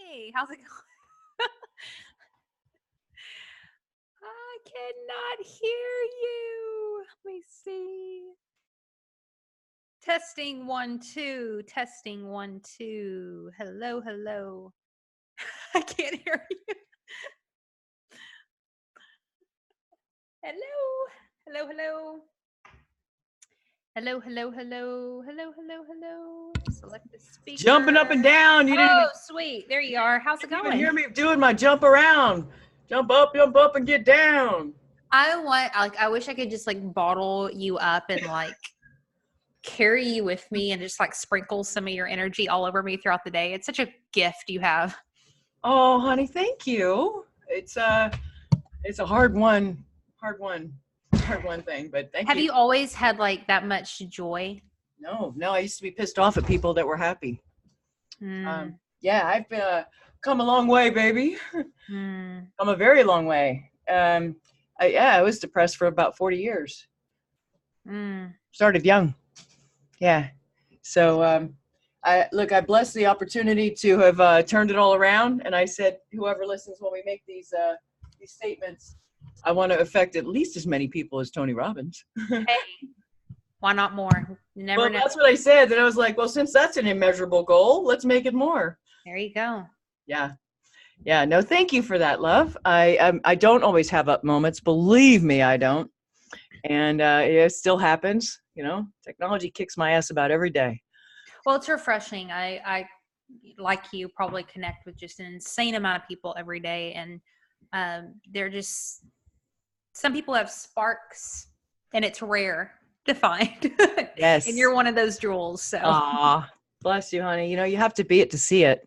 Hey, how's it going? I cannot hear you. Let me see. Testing 1 2. Testing 1 2. Hello, hello. I can't hear you. Hello. Hello, hello. Hello, hello, hello. Hello, hello, hello. Select the speaker. Jumping up and down. You didn't Oh, sweet. There you are. How's it even going? hear me doing my jump around. Jump up, and get down. I wish I could just bottle you up and carry you with me and just sprinkle some of your energy all over me throughout the day. It's such a gift you have. Oh, honey, thank you. It's a hard one thing, but thank you. Have you always had that much joy? No, I used to be pissed off at people that were happy. Yeah, I've come a long way, baby. Come a very long way. I was depressed for about 40 years. Started young. Yeah. So I blessed the opportunity to have turned it all around, and I said, whoever listens when we make these statements, I want to affect at least as many people as Tony Robbins. Hey, why not more? You never know. That's what I said. And I was like, well, since that's an immeasurable goal, let's make it more. There you go. Yeah. No, thank you for that, love. I don't always have up moments. Believe me, I don't. And it still happens. Technology kicks my ass about every day. Well, it's refreshing. I like you probably connect with just an insane amount of people every day, and they're just, some people have sparks, and it's rare to find. Yes. And you're one of those jewels. So. Aw, bless you, honey. You have to be it to see it.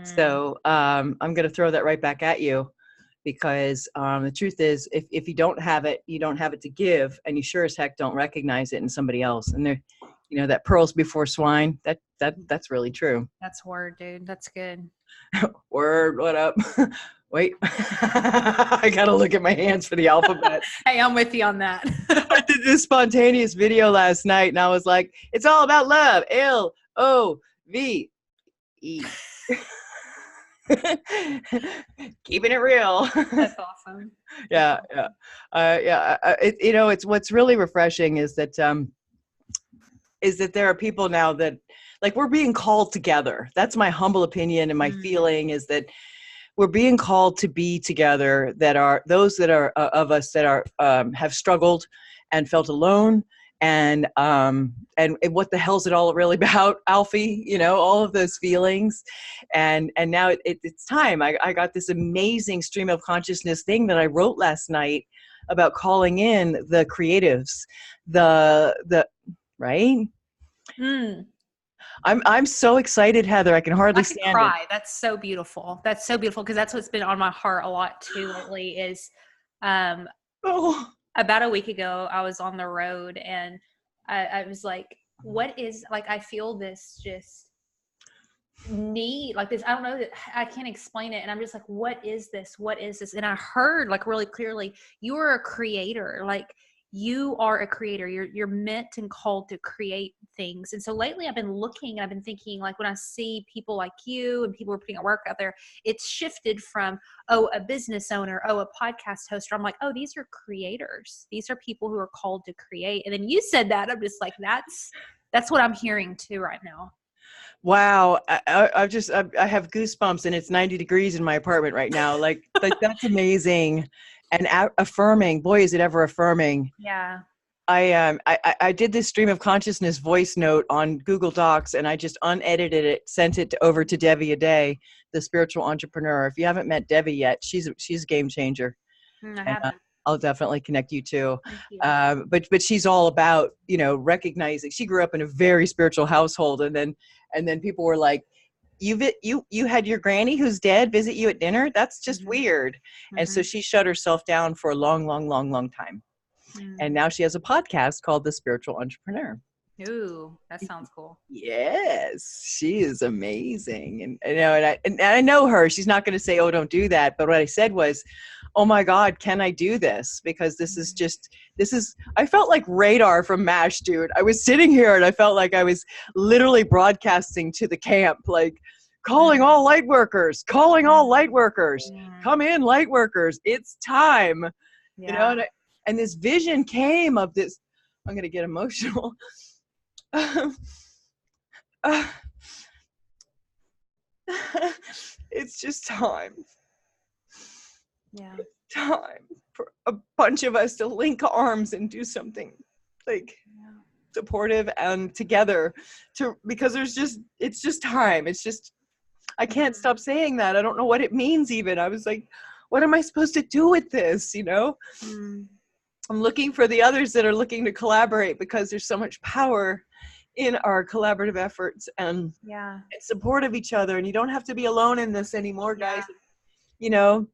So I'm going to throw that right back at you, because the truth is, if you don't have it, you don't have it to give, and you sure as heck don't recognize it in somebody else. And there, that pearls before swine, that's really true. That's word, dude. That's good. Word, what up? Wait, I got to look at my hands for the alphabet. Hey, I'm with you on that. I did this spontaneous video last night, and I was like, it's all about love. LOVE. Keeping it real. That's awesome. Yeah. It's what's really refreshing is that there are people now that we're being called together. That's my humble opinion, and my feeling is that we're being called to be together. That are those that are of us that are have struggled and felt alone. And what the hell's it all really about, Alfie? All of those feelings. And now it's time. I got this amazing stream of consciousness thing that I wrote last night about calling in the creatives, the right. I'm so excited, Heather. I can hardly stand cry. it. That's so beautiful. That's so beautiful, because that's what's been on my heart a lot too lately. Is about a week ago, I was on the road, and I was like, what is, I feel this just need, this, I don't know, that I can't explain it. And I'm just like, what is this? What is this? And I heard really clearly, you are a creator. You are a creator. You're meant and called to create things. And so lately I've been looking, and I've been thinking, when I see people like you and people who are putting work out there, it's shifted from, a business owner, a podcast host. I'm like, these are creators. These are people who are called to create. And then you said that, I'm just like, that's what I'm hearing too right now. Wow. I have goosebumps, and it's 90 degrees in my apartment right now. That's amazing. And affirming, boy, is it ever affirming. Yeah. I did this stream of consciousness voice note on Google Docs, and I just unedited it, sent it over to Debbie a day, the spiritual entrepreneur. If you haven't met Debbie yet, she's a game changer. I haven't. I'll definitely connect you too. Thank you. But she's all about, recognizing. She grew up in a very spiritual household, and then people were like, you had your granny who's dead visit you at dinner? That's just weird. And so she shut herself down for a long time. And now she has a podcast called The Spiritual Entrepreneur. Ooh, that sounds cool. Yes, she is amazing. And I know her. She's not going to say, don't do that. But what I said was, oh my God, can I do this? Because this is, I felt like Radar from MASH, dude. I was sitting here and I felt like I was literally broadcasting to the camp, calling all light workers, calling all light workers, Mm. come in light workers. It's time, Yeah. you know, and this vision came of this, I'm going to get emotional. It's just time. Yeah. Time for a bunch of us to link arms and do something like supportive and together because it's just time. It's just, I can't stop saying that. I don't know what it means even. I was like, what am I supposed to do with this? You know, I'm looking for the others that are looking to collaborate because there's so much power in our collaborative efforts and support of each other. And you don't have to be alone in this anymore, guys. You know,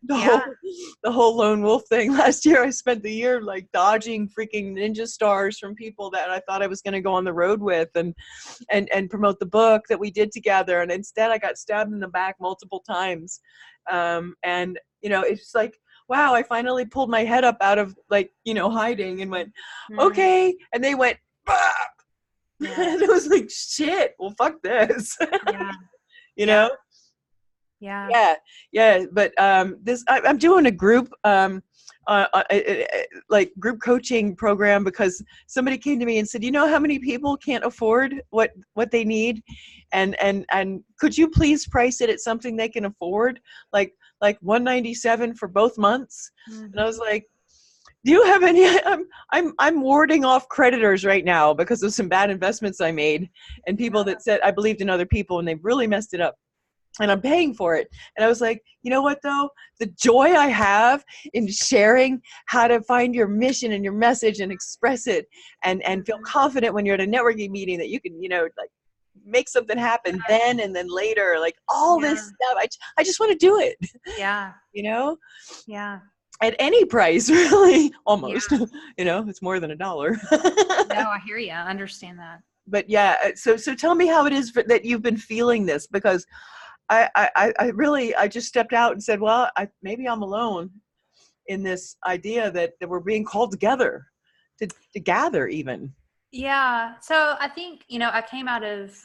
the whole lone wolf thing. Last year, I spent the year like dodging freaking ninja stars from people that I thought I was going to go on the road with and promote the book that we did together. And instead, I got stabbed in the back multiple times. And you know, it's like, wow, I finally pulled my head up out of like, you know, hiding and went, okay. And they went, bah! And it was like, shit, well, fuck this. You know? Yeah. But I'm doing a group, like group coaching program because somebody came to me and said, you know how many people can't afford what they need, and could you please price it at something they can afford, like $197 for both months? And I was like, do you have any? I'm warding off creditors right now because of some bad investments I made and people that said I believed in other people and they really messed it up. And I'm paying for it. And I was like, you know what though? The joy I have in sharing how to find your mission and your message and express it and feel confident when you're at a networking meeting that you can, you know, like make something happen then and then later, like all this stuff. I just want to do it. Yeah. You know? Yeah. At any price, really, almost. You know, it's more than $1. No, I hear you. I understand that. But yeah, so tell me how it is that you've been feeling this, because I just stepped out and said, well, maybe I'm alone in this idea that we're being called together to gather even. Yeah. So I think, you know, I came out of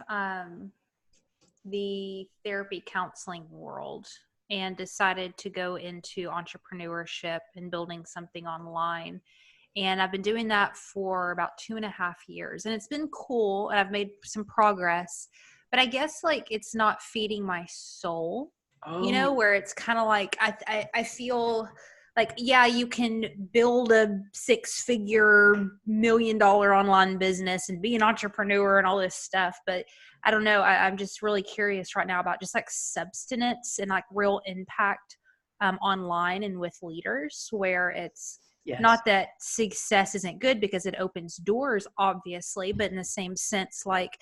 the therapy counseling world and decided to go into entrepreneurship and building something online. And I've been doing that for about 2.5 years. And it's been cool. And I've made some progress. But I guess like it's not feeding my soul, you know, where it's kind of like I feel like, yeah, you can build a 6-figure $1 million online business and be an entrepreneur and all this stuff. But I don't know. I'm just really curious right now about just like substance and like real impact online and with leaders, where it's not that success isn't good because it opens doors, obviously, but in the same sense, like,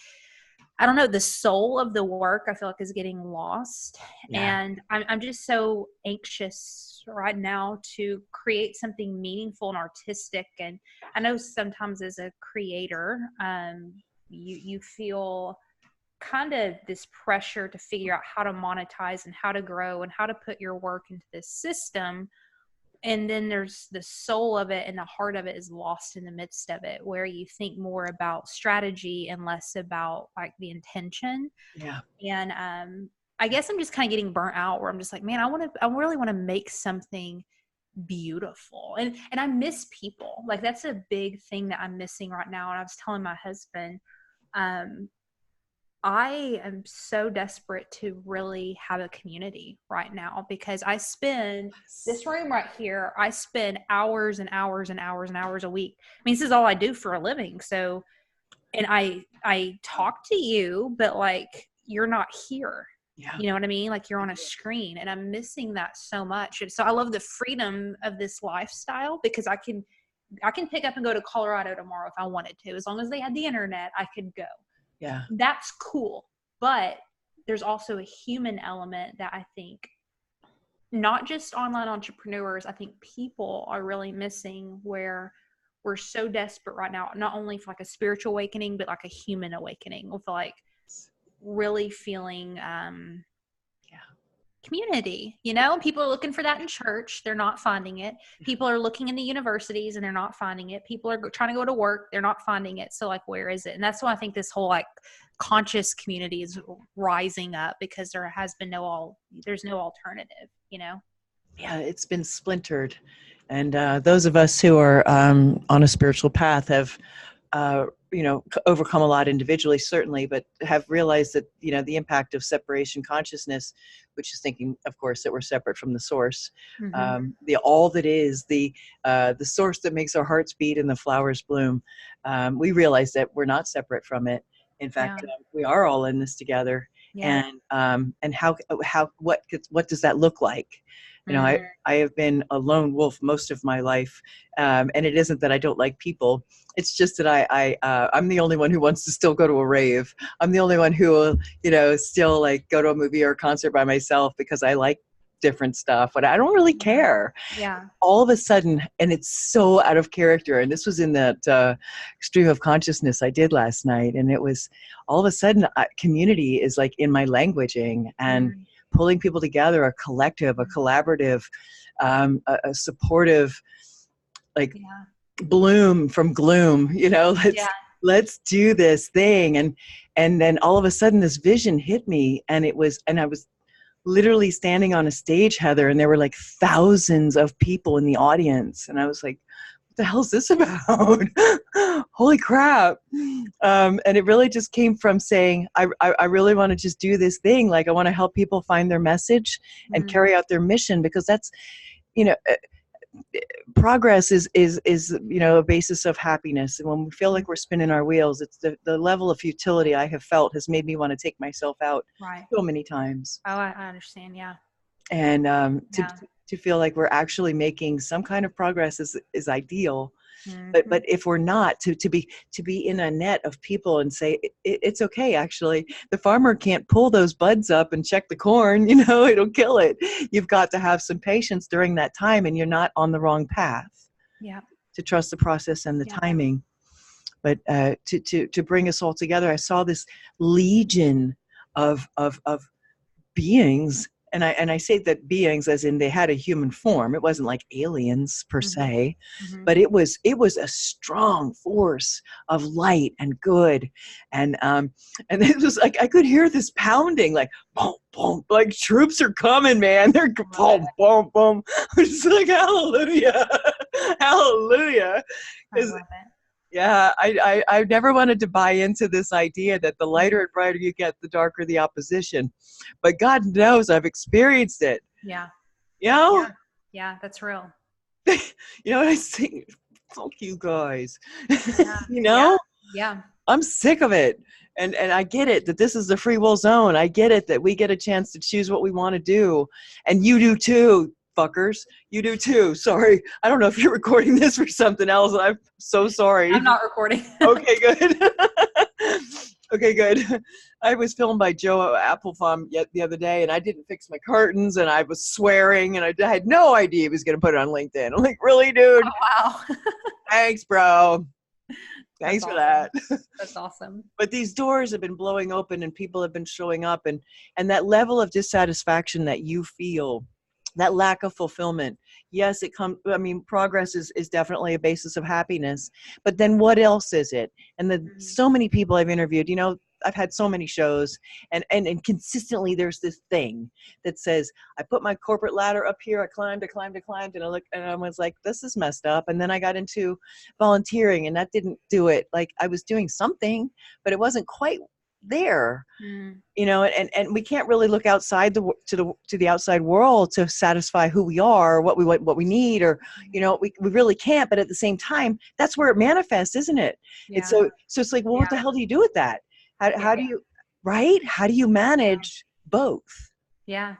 I don't know, the soul of the work I feel like is getting lost. And I'm just so anxious right now to create something meaningful and artistic. And I know sometimes as a creator, you feel kind of this pressure to figure out how to monetize and how to grow and how to put your work into this system. And then there's the soul of it and the heart of it is lost in the midst of it, where you think more about strategy and less about like the intention. And I guess I'm just kind of getting burnt out, where I'm just like, man, I really want to make something beautiful. And I miss people. Like that's a big thing that I'm missing right now. And I was telling my husband, I am so desperate to really have a community right now, because I spend this room right here. I spend hours and hours and hours and hours a week. I mean, this is all I do for a living. So, and I talk to you, but like, you're not here. You know what I mean? Like you're on a screen, and I'm missing that so much. And so I love the freedom of this lifestyle, because I can pick up and go to Colorado tomorrow if I wanted to. As long as they had the internet, I could go. That's cool. But there's also a human element that I think not just online entrepreneurs, I think people are really missing, where we're so desperate right now, not only for like a spiritual awakening, but like a human awakening. We feel like really feeling community, you know, people are looking for that in church. They're not finding it. People are looking in the universities and they're not finding it. People are trying to go to work. They're not finding it. So like, where is it? And that's why I think this whole like conscious community is rising up, because there's no alternative, you know? Yeah, it's been splintered. And those of us who are on a spiritual path have, overcome a lot individually, certainly, but have realized that, the impact of separation consciousness, which is thinking, of course, that we're separate from the source, all that is the source that makes our hearts beat and the flowers bloom. We realize that we're not separate from it. In fact, we are all in this together. Yeah. And what does that look like? I have been a lone wolf most of my life, and it isn't that I don't like people. It's just that I'm the only one who wants to still go to a rave. I'm the only one who will, still like go to a movie or a concert by myself because I like different stuff, but I don't really care. Yeah. All of a sudden, and it's so out of character. And this was in that stream of consciousness I did last night, and it was all of a sudden community is like in my languaging and. Pulling people together, a collective, a collaborative, a supportive, like bloom from gloom, let's do this thing. And then all of a sudden this vision hit me, and I was literally standing on a stage, Heather, and there were like thousands of people in the audience. And I was like, what the hell is this about? Holy crap. And it really just came from saying, I really want to just do this thing. Like I want to help people find their message and carry out their mission, because that's, progress is a basis of happiness. And when we feel like we're spinning our wheels, it's the level of futility I have felt has made me want to take myself out so many times. Oh, I understand. Yeah. And to feel like we're actually making some kind of progress is ideal. But if we're not, to be in a net of people and say it's okay, actually the farmer can't pull those buds up and check the corn, it'll kill it. You've got to have some patience during that time, and you're not on the wrong path. Yeah. To trust the process and the timing. But to bring us all together, I saw this legion of beings. And I say that beings as in they had a human form. It wasn't like aliens per se, but it was a strong force of light and good. And it was like, I could hear this pounding, like, boom, boom, like troops are coming, man. They're boom, boom, boom. I'm just like, hallelujah, hallelujah. I love it. Yeah, I never wanted to buy into this idea that the lighter and brighter you get, the darker the opposition. But God knows I've experienced it. Yeah. Yeah, that's real. I think, fuck you guys. Yeah. Yeah. I'm sick of it. And I get it that this is the free will zone. I get it that we get a chance to choose what we want to do. And you do too. Fuckers, you do too. Sorry, I don't know if you're recording this for something else. I'm so sorry. I'm not recording. Okay, good. Okay, good. I was filmed by Joe Applebaum the other day, and I didn't fix my curtains, and I was swearing, and I had no idea he was going to put it on LinkedIn. I'm like, really, dude? Oh, wow. Thanks, bro. Thanks for that. That's awesome. But these doors have been blowing open, and people have been showing up, and that level of dissatisfaction that you feel, that lack of fulfillment. Yes, progress is definitely a basis of happiness, but then what else is it? And so many people I've interviewed, I've had so many shows, and consistently there's this thing that says, I put my corporate ladder up here, I climbed, and I looked, and I was like, this is messed up. And then I got into volunteering, and that didn't do it. Like I was doing something, but it wasn't quite there. And we can't really look outside to the outside world to satisfy who we are, what we need, or we really can't. But at the same time, that's where it manifests, isn't it? Yeah. So it's like, well, what the hell do you do with that? How do you, right? How do you manage both? Yeah.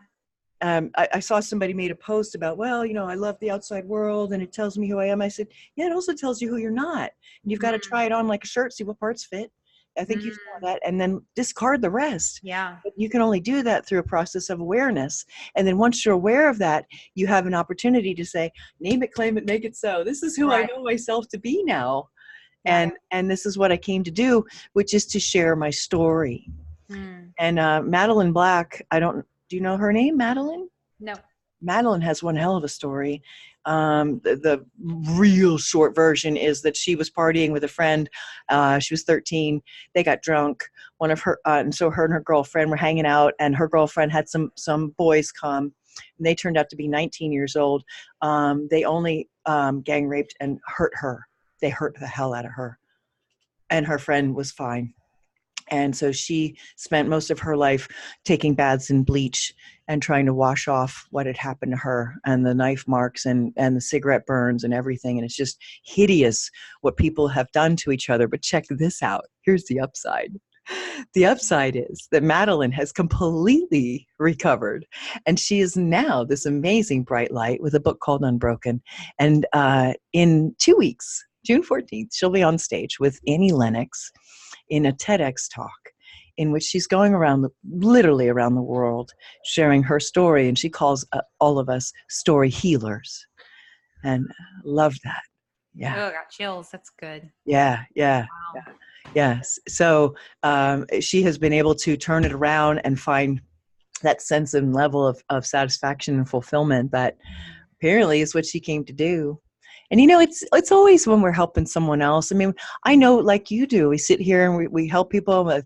I saw somebody made a post about, well, I love the outside world and it tells me who I am. I said, yeah, it also tells you who you're not. And you've got to try it on like a shirt, see what parts fit. I think you saw that, and then discard the rest. Yeah. But you can only do that through a process of awareness. And then once you're aware of that, you have an opportunity to say, name it, claim it, make it so. This is who I know myself to be now. Yeah. And this is what I came to do, which is to share my story. And Madeline Black, I don't Do you know her name, Madeline? No. Madeline has one hell of a story. The real short version is that she was partying with a friend. She was 13. They got drunk. One of her, and so her and her girlfriend were hanging out, and her girlfriend had some boys come, and they turned out to be 19 years old. They only gang raped and hurt her. They hurt the hell out of her, and her friend was fine. And so she spent most of her life taking baths in bleach and trying to wash off what had happened to her, and the knife marks and the cigarette burns and everything. And it's just hideous what people have done to each other. But check this out. Here's the upside. The upside is that Madeline has completely recovered, and she is now this amazing bright light with a book called Unbroken. And in 2 weeks, June 14th, she'll be on stage with Annie Lennox in a TEDx talk in which she's going literally around the world, sharing her story. And she calls all of us story healers. And love that. Yeah. Oh, I got chills. That's good. Yeah. Wow. Yeah. Yes. So she has been able to turn it around and find that sense and level of satisfaction and fulfillment that apparently is what she came to do. And, it's always when we're helping someone else. I mean, I know, like you do, we sit here and we help people. I'm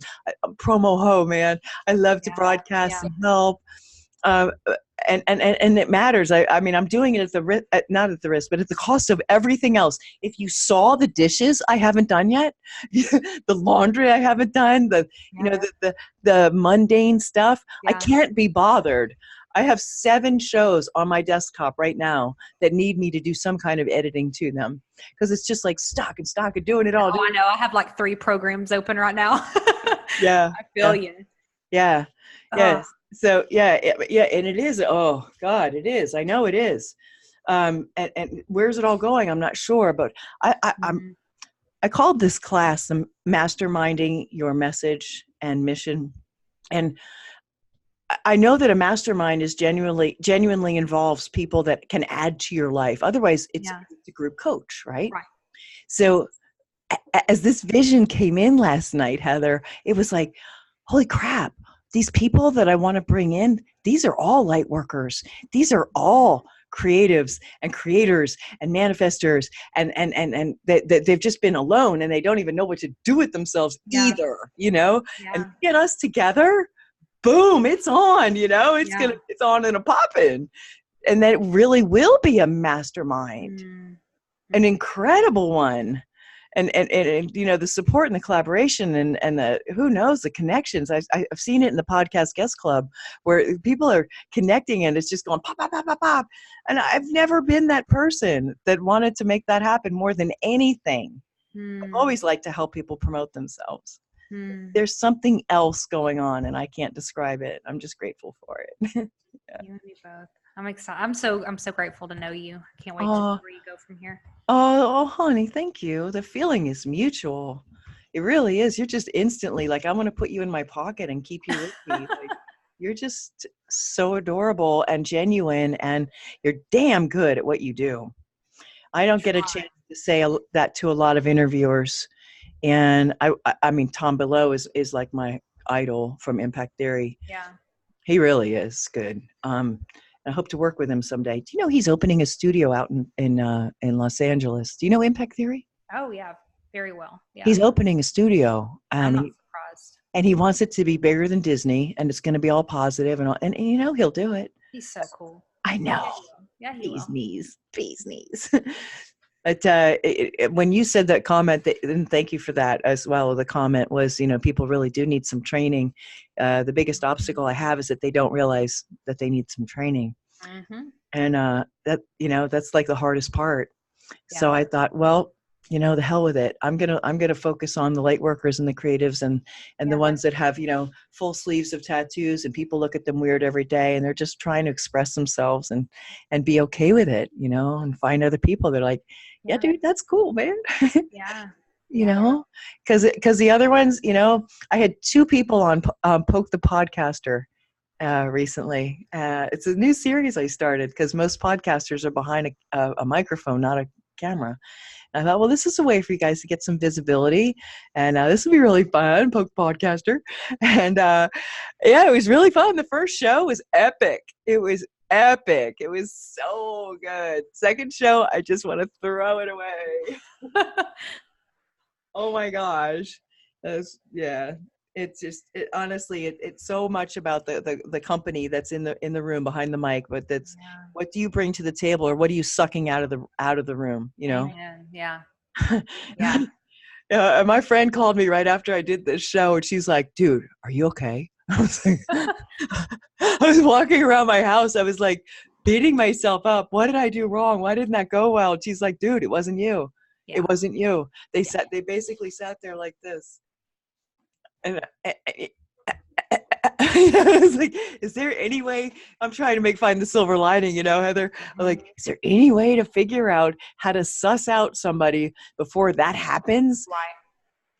promo ho, man. I love to broadcast and help. And it matters. I mean, I'm doing it not at the risk, but at the cost of everything else. If you saw the dishes I haven't done yet, the laundry I haven't done, the mundane stuff, I can't be bothered. I have 7 shows on my desktop right now that need me to do some kind of editing to them, because it's just like stock and doing it all. Oh, I know. I have like 3 programs open right now. Yeah. I feel you. Yeah. Yes. So yeah. And it is, oh God, it is. I know it is. And where's it all going? I'm not sure, but I called this class the Masterminding Your Message and Mission. And I know that a mastermind is genuinely involves people that can add to your life. Otherwise, it's a group coach, right? Right. So as this vision came in last night, Heather, it was like, holy crap, these people that I want to bring in, these are all light workers. These are all creatives and creators and manifestors, and they've just been alone and they don't even know what to do with themselves either, and get us together. Boom, it's on, it's on and a poppin'. And that really will be a mastermind, an incredible one. And the support and the collaboration and the, who knows, the connections. I've seen it in the podcast guest club where people are connecting and it's just going pop, pop, pop, pop, pop. And I've never been that person that wanted to make that happen more than anything. I've always liked to help people promote themselves. There's something else going on and I can't describe it. I'm just grateful for it. You and me both. I'm excited. I'm so grateful to know you. I can't wait to see where you go from here. Oh, honey, thank you. The feeling is mutual. It really is. You're just instantly like, I want to put you in my pocket and keep you with me. Like, you're just so adorable and genuine, and you're damn good at what you do. I don't get a chance to say that to a lot of interviewers. And I mean, Tom Below is like my idol from Impact Theory. Yeah. He really is good. I hope to work with him someday. Do you know he's opening a studio out in Los Angeles? Do you know Impact Theory? Oh yeah, very well. Yeah. He's opening a studio, and I'm not surprised. And he wants it to be bigger than Disney, and it's going to be all positive, and he'll do it. He's so cool. I know. Yeah, he will. Bee's knees. But when you said that comment, and thank you for that as well. The comment was, people really do need some training. The biggest obstacle I have is that they don't realize that they need some training. Mm-hmm. And that, that's like the hardest part. Yeah. So I thought, well, the hell with it. I'm gonna focus on the light workers and the creatives and the ones that have, full sleeves of tattoos, and people look at them weird every day, and they're just trying to express themselves and be okay with it, and find other people that are like, yeah, dude, that's cool, man. Yeah. Because the other ones, I had 2 people on Poke the Podcaster recently. It's a new series I started because most podcasters are behind a microphone, not a camera. And I thought, well, this is a way for you guys to get some visibility. And this will be really fun, podcaster. And yeah, it was really fun. The first show was epic. It was epic. It was so good. Second show, I just want to throw it away. Oh my gosh. Yeah. It's just, honestly, it's so much about the company that's in the room behind the mic, but that's what do you bring to the table, or what are you sucking out of the room, you know? Amen. Yeah. Yeah. My friend called me right after I did this show, and she's like, dude, are you okay? I was like, I was walking around my house. I was like beating myself up. What did I do wrong? Why didn't that go well? And she's like, dude, it wasn't you. Yeah. It wasn't you. They basically sat there like this. And it's like, is there any way? I'm trying to find the silver lining, you know, Heather. I'm like, is there any way to figure out how to suss out somebody before that happens? Right.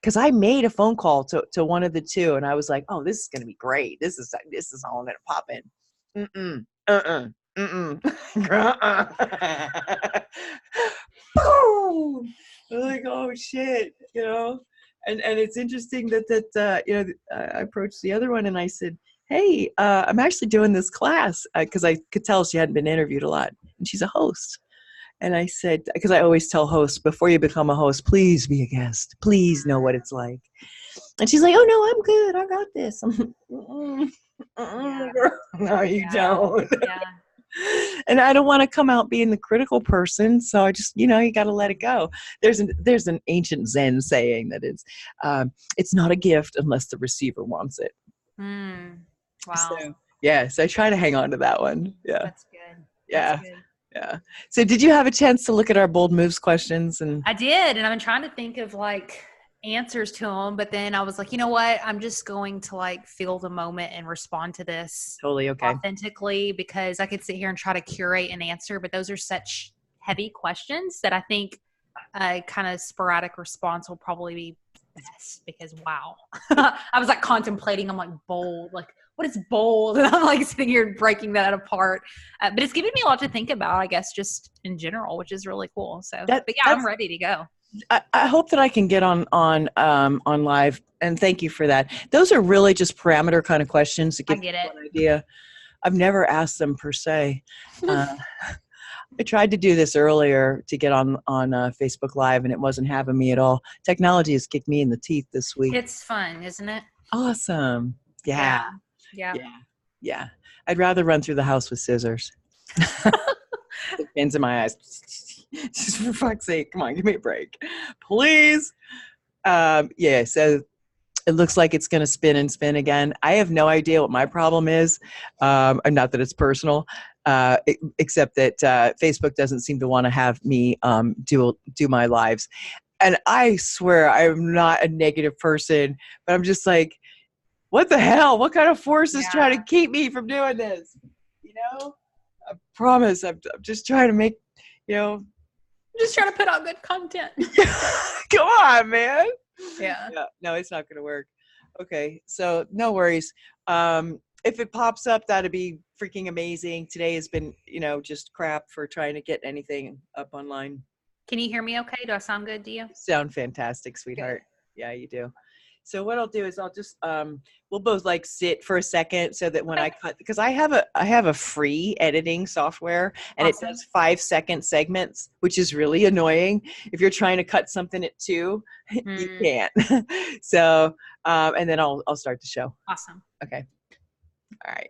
Because I made a phone call to one of the two, and I was like, oh, this is gonna be great. This is all gonna pop in. Boom! I'm like, oh shit, you know. And it's interesting that you know, I approached the other one and I said, hey, I'm actually doing this class because I could tell she hadn't been interviewed a lot, and she's a host. And I said, because I always tell hosts, before you become a host, please be a guest. Please know what it's like. And she's like, oh no, I'm good. I got this. I'm no, you don't. Yeah. And I don't want to come out being the critical person. So I just, you know, you got to let it go. There's an ancient Zen saying that it's not a gift unless the receiver wants it. Wow. So, yeah. So I try to hang on to that one. Yeah. That's good. Yeah. That's good. Yeah. So did you have a chance to look at our bold moves questions? And I did. And I've been trying to think of like answers to them, but then I was like, you know what? I'm just going to like feel the moment and respond to this totally okay authentically, because I could sit here and try to curate an answer, but those are such heavy questions that I think kind of sporadic response will probably be best, because wow. I was like contemplating, I'm like, bold, like what is bold? And I'm like sitting here breaking that apart. But it's giving me a lot to think about, I guess, just in general, which is really cool. So, but yeah, I'm ready to go. I hope that I can get on live, and thank you for that. Those are really just parameter kind of questions to give you an idea. I've never asked them per se. I tried to do this earlier to get on Facebook Live, and it wasn't having me at all. Technology has kicked me in the teeth this week. It's fun, isn't it? Awesome. Yeah. I'd rather run through the house with scissors. The pins in my eyes. Just for fuck's sake, come on, give me a break, please. Yeah, so it looks like it's going to spin and spin again. I have no idea what my problem is. Not that it's personal, except that Facebook doesn't seem to want to have me do my lives. And I swear I'm not a negative person, but I'm just like, what the hell? What kind of force is trying to keep me from doing this? You know, I promise I'm just trying to make, you know, I'm just trying to put out good content. Come on, man. Yeah. No, it's not going to work. Okay. So no worries. If it pops up, that'd be freaking amazing. Today has been, you know, just crap for trying to get anything up online. Can you hear me okay? Do I sound good to you? Sound fantastic, sweetheart. Good. Yeah, you do. So what I'll do is I'll just we'll both like sit for a second so that when I cut, because I have a free editing software, and it does 5-second segments, which is really annoying. If you're trying to cut something at 2, you can't. So and then I'll start the show. Awesome. Okay. All right.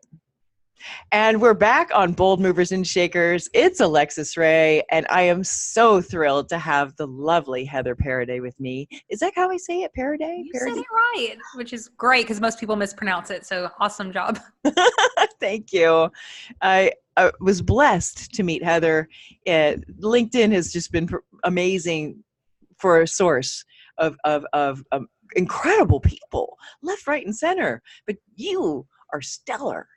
And we're back on Bold Movers and Shakers. It's Alexis Ray, and I am so thrilled to have the lovely Heather Parady with me. Is that how I say it, Parady? You said it right, which is great because most people mispronounce it. So awesome job. Thank you. I was blessed to meet Heather. LinkedIn has just been amazing for a source of incredible people, left, right, and center. But you are stellar.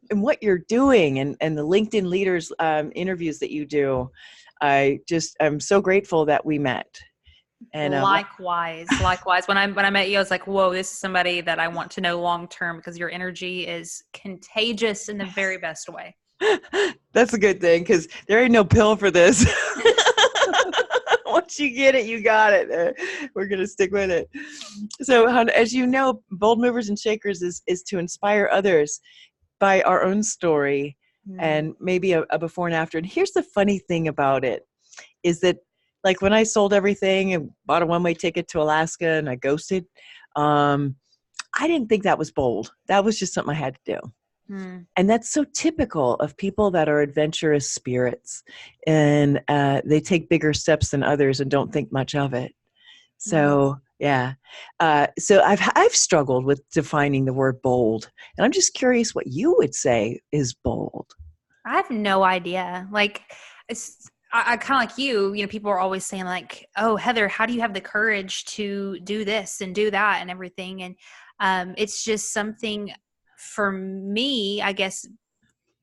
And what you're doing and the LinkedIn leaders interviews that you do, I'm so grateful that we met. And likewise. When I met you, I was like, whoa, this is somebody that I want to know long term, because your energy is contagious in the very best way. That's a good thing, because there ain't no pill for this. Once you get it, you got it. We're going to stick with it. So, hon, as you know, Bold Movers and Shakers is to inspire others by our own story and maybe a before and after. And here's the funny thing about it is that, like, when I sold everything and bought a one-way ticket to Alaska and I ghosted, I didn't think that was bold. That was just something I had to do. And that's so typical of people that are adventurous spirits, and they take bigger steps than others and don't think much of it. So yeah, so I've struggled with defining the word bold, and I'm just curious what you would say is bold. I have no idea. Like, I kind of like you know, people are always saying like, oh, Heather, how do you have the courage to do this and do that and everything? And it's just something for me, I guess,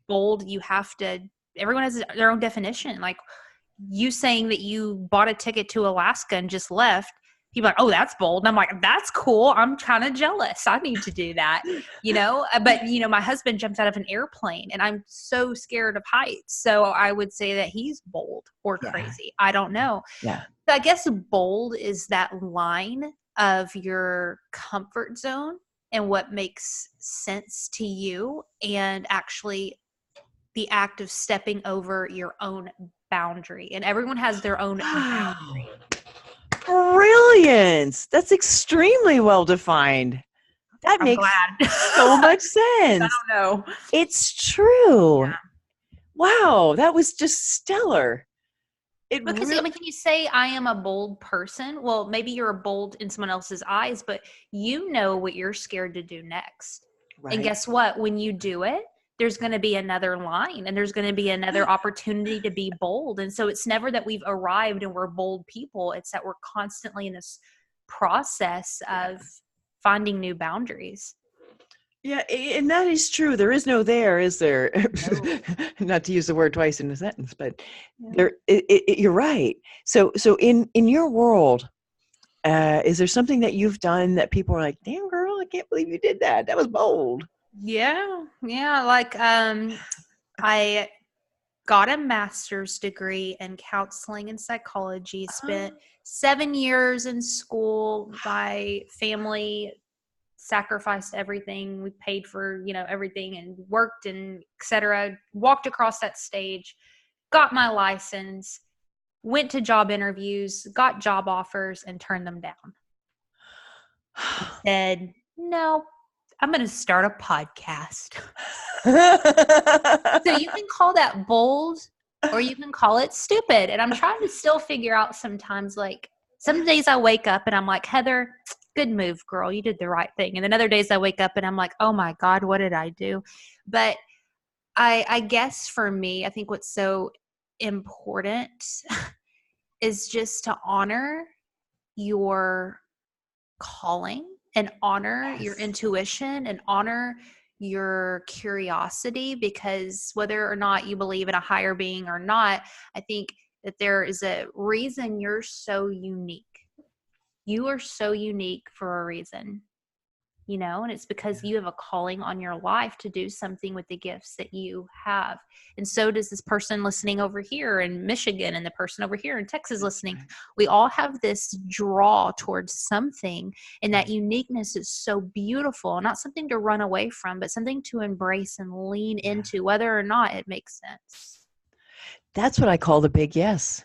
bold, everyone has their own definition. Like you saying that you bought a ticket to Alaska and just left, people are like, oh, that's bold. And I'm like, that's cool. I'm kind of jealous. I need to do that, you know? But, you know, my husband jumps out of an airplane and I'm so scared of heights. So I would say that he's bold or crazy. I don't know. Yeah. So I guess bold is that line of your comfort zone and what makes sense to you, and actually the act of stepping over your own boundary. And everyone has their own boundary. Brilliant. That's extremely well defined. That makes so much sense. I don't know. It's true. Yeah. Wow, that was just stellar. Because I mean, can you say I am a bold person? Well, maybe you're bold in someone else's eyes, but you know what you're scared to do next. Right. And guess what? When you do it, there's going to be another line and there's going to be another opportunity to be bold. And so it's never that we've arrived and we're bold people. It's that we're constantly in this process of finding new boundaries. Yeah, and that is true. There is no there, is there? No. Not to use the word twice in a sentence, but there. You're right. So in your world, is there something that you've done that people are like, "Damn, girl, I can't believe you did that. That was bold." Yeah. Like I got a master's degree in counseling and psychology. Spent 7 years in school. My family sacrificed everything. We paid for, you know, everything and worked and etc. Walked across that stage, got my license, went to job interviews, got job offers and turned them down. Said, no, I'm going to start a podcast. So you can call that bold or you can call it stupid. And I'm trying to still figure out sometimes, like some days I wake up and I'm like, Heather, good move, girl. You did the right thing. And then other days I wake up and I'm like, oh my God, what did I do? But I guess for me, I think what's so important is just to honor your calling and honor your intuition and honor your curiosity, because whether or not you believe in a higher being or not, I think that there is a reason you're so unique. You are so unique for a reason, you know, and it's because you have a calling on your life to do something with the gifts that you have. And so does this person listening over here in Michigan and the person over here in Texas listening. We all have this draw towards something, and that uniqueness is so beautiful, not something to run away from, but something to embrace and lean into, whether or not it makes sense. That's what I call the big yes.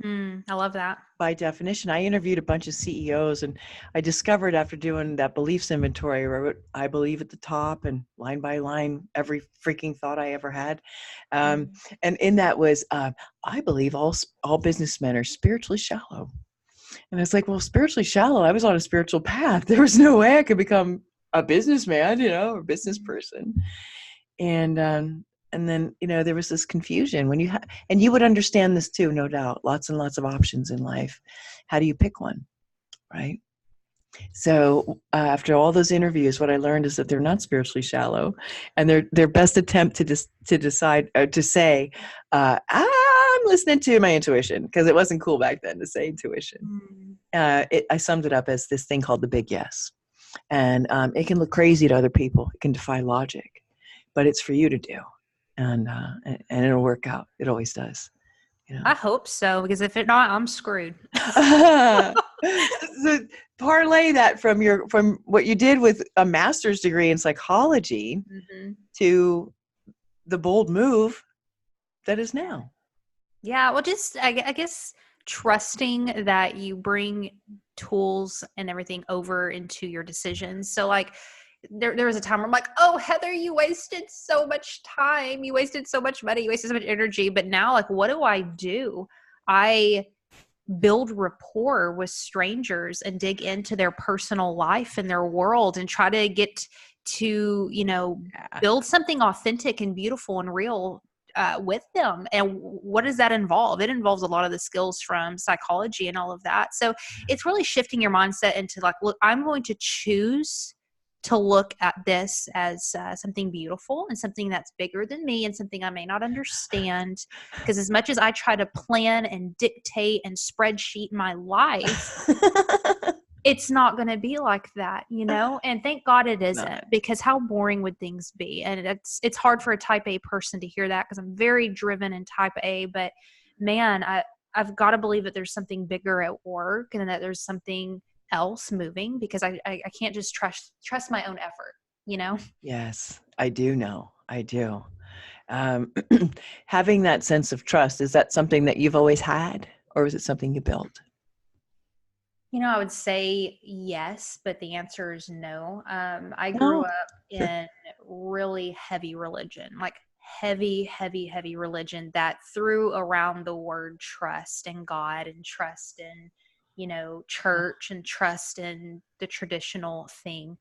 I love that. By definition, I interviewed a bunch of CEOs, and I discovered after doing that beliefs inventory, I wrote, I believe at the top and line by line, every freaking thought I ever had. And in that was, I believe all businessmen are spiritually shallow. And I was like, well, spiritually shallow, I was on a spiritual path. There was no way I could become a businessman, you know, or business person. And then, you know, there was this confusion when you and you would understand this too, no doubt, lots and lots of options in life. How do you pick one? Right. So after all those interviews, what I learned is that they're not spiritually shallow, and their best attempt to decide to say, I'm listening to my intuition, because it wasn't cool back then to say intuition. I summed it up as this thing called the big yes. And it can look crazy to other people. It can defy logic, but it's for you to do. And it'll work out. It always does. You know? I hope so, because if it not, I'm screwed. So parlay that from what you did with a master's degree in psychology Mm-hmm. to the bold move that is now. Yeah, well, just I guess trusting that you bring tools and everything over into your decisions. So like there was a time where I'm like, oh, Heather, you wasted so much time, you wasted so much money, you wasted so much energy. But now, like, what do? I build rapport with strangers and dig into their personal life and their world and try to get to, build something authentic and beautiful and real with them. And what does that involve? It involves a lot of the skills from psychology and all of that. So it's really shifting your mindset into like, look, I'm going to choose to look at this as something beautiful and something that's bigger than me and something I may not understand. Because as much as I try to plan and dictate and spreadsheet my life, it's not going to be like that, and thank God it isn't, because how boring would things be? And it's hard for a type A person to hear that, because I'm very driven in type A, but man, I've got to believe that there's something bigger at work and that there's something else moving, because I can't just trust my own effort. Yes, I do know. I do. Having that sense of trust, is that something that you've always had, or is it something you built? I would say yes, but the answer is no. I grew up in really heavy religion, like heavy, heavy, heavy religion that threw around the word trust in God and trust in, church and trust in the traditional thing.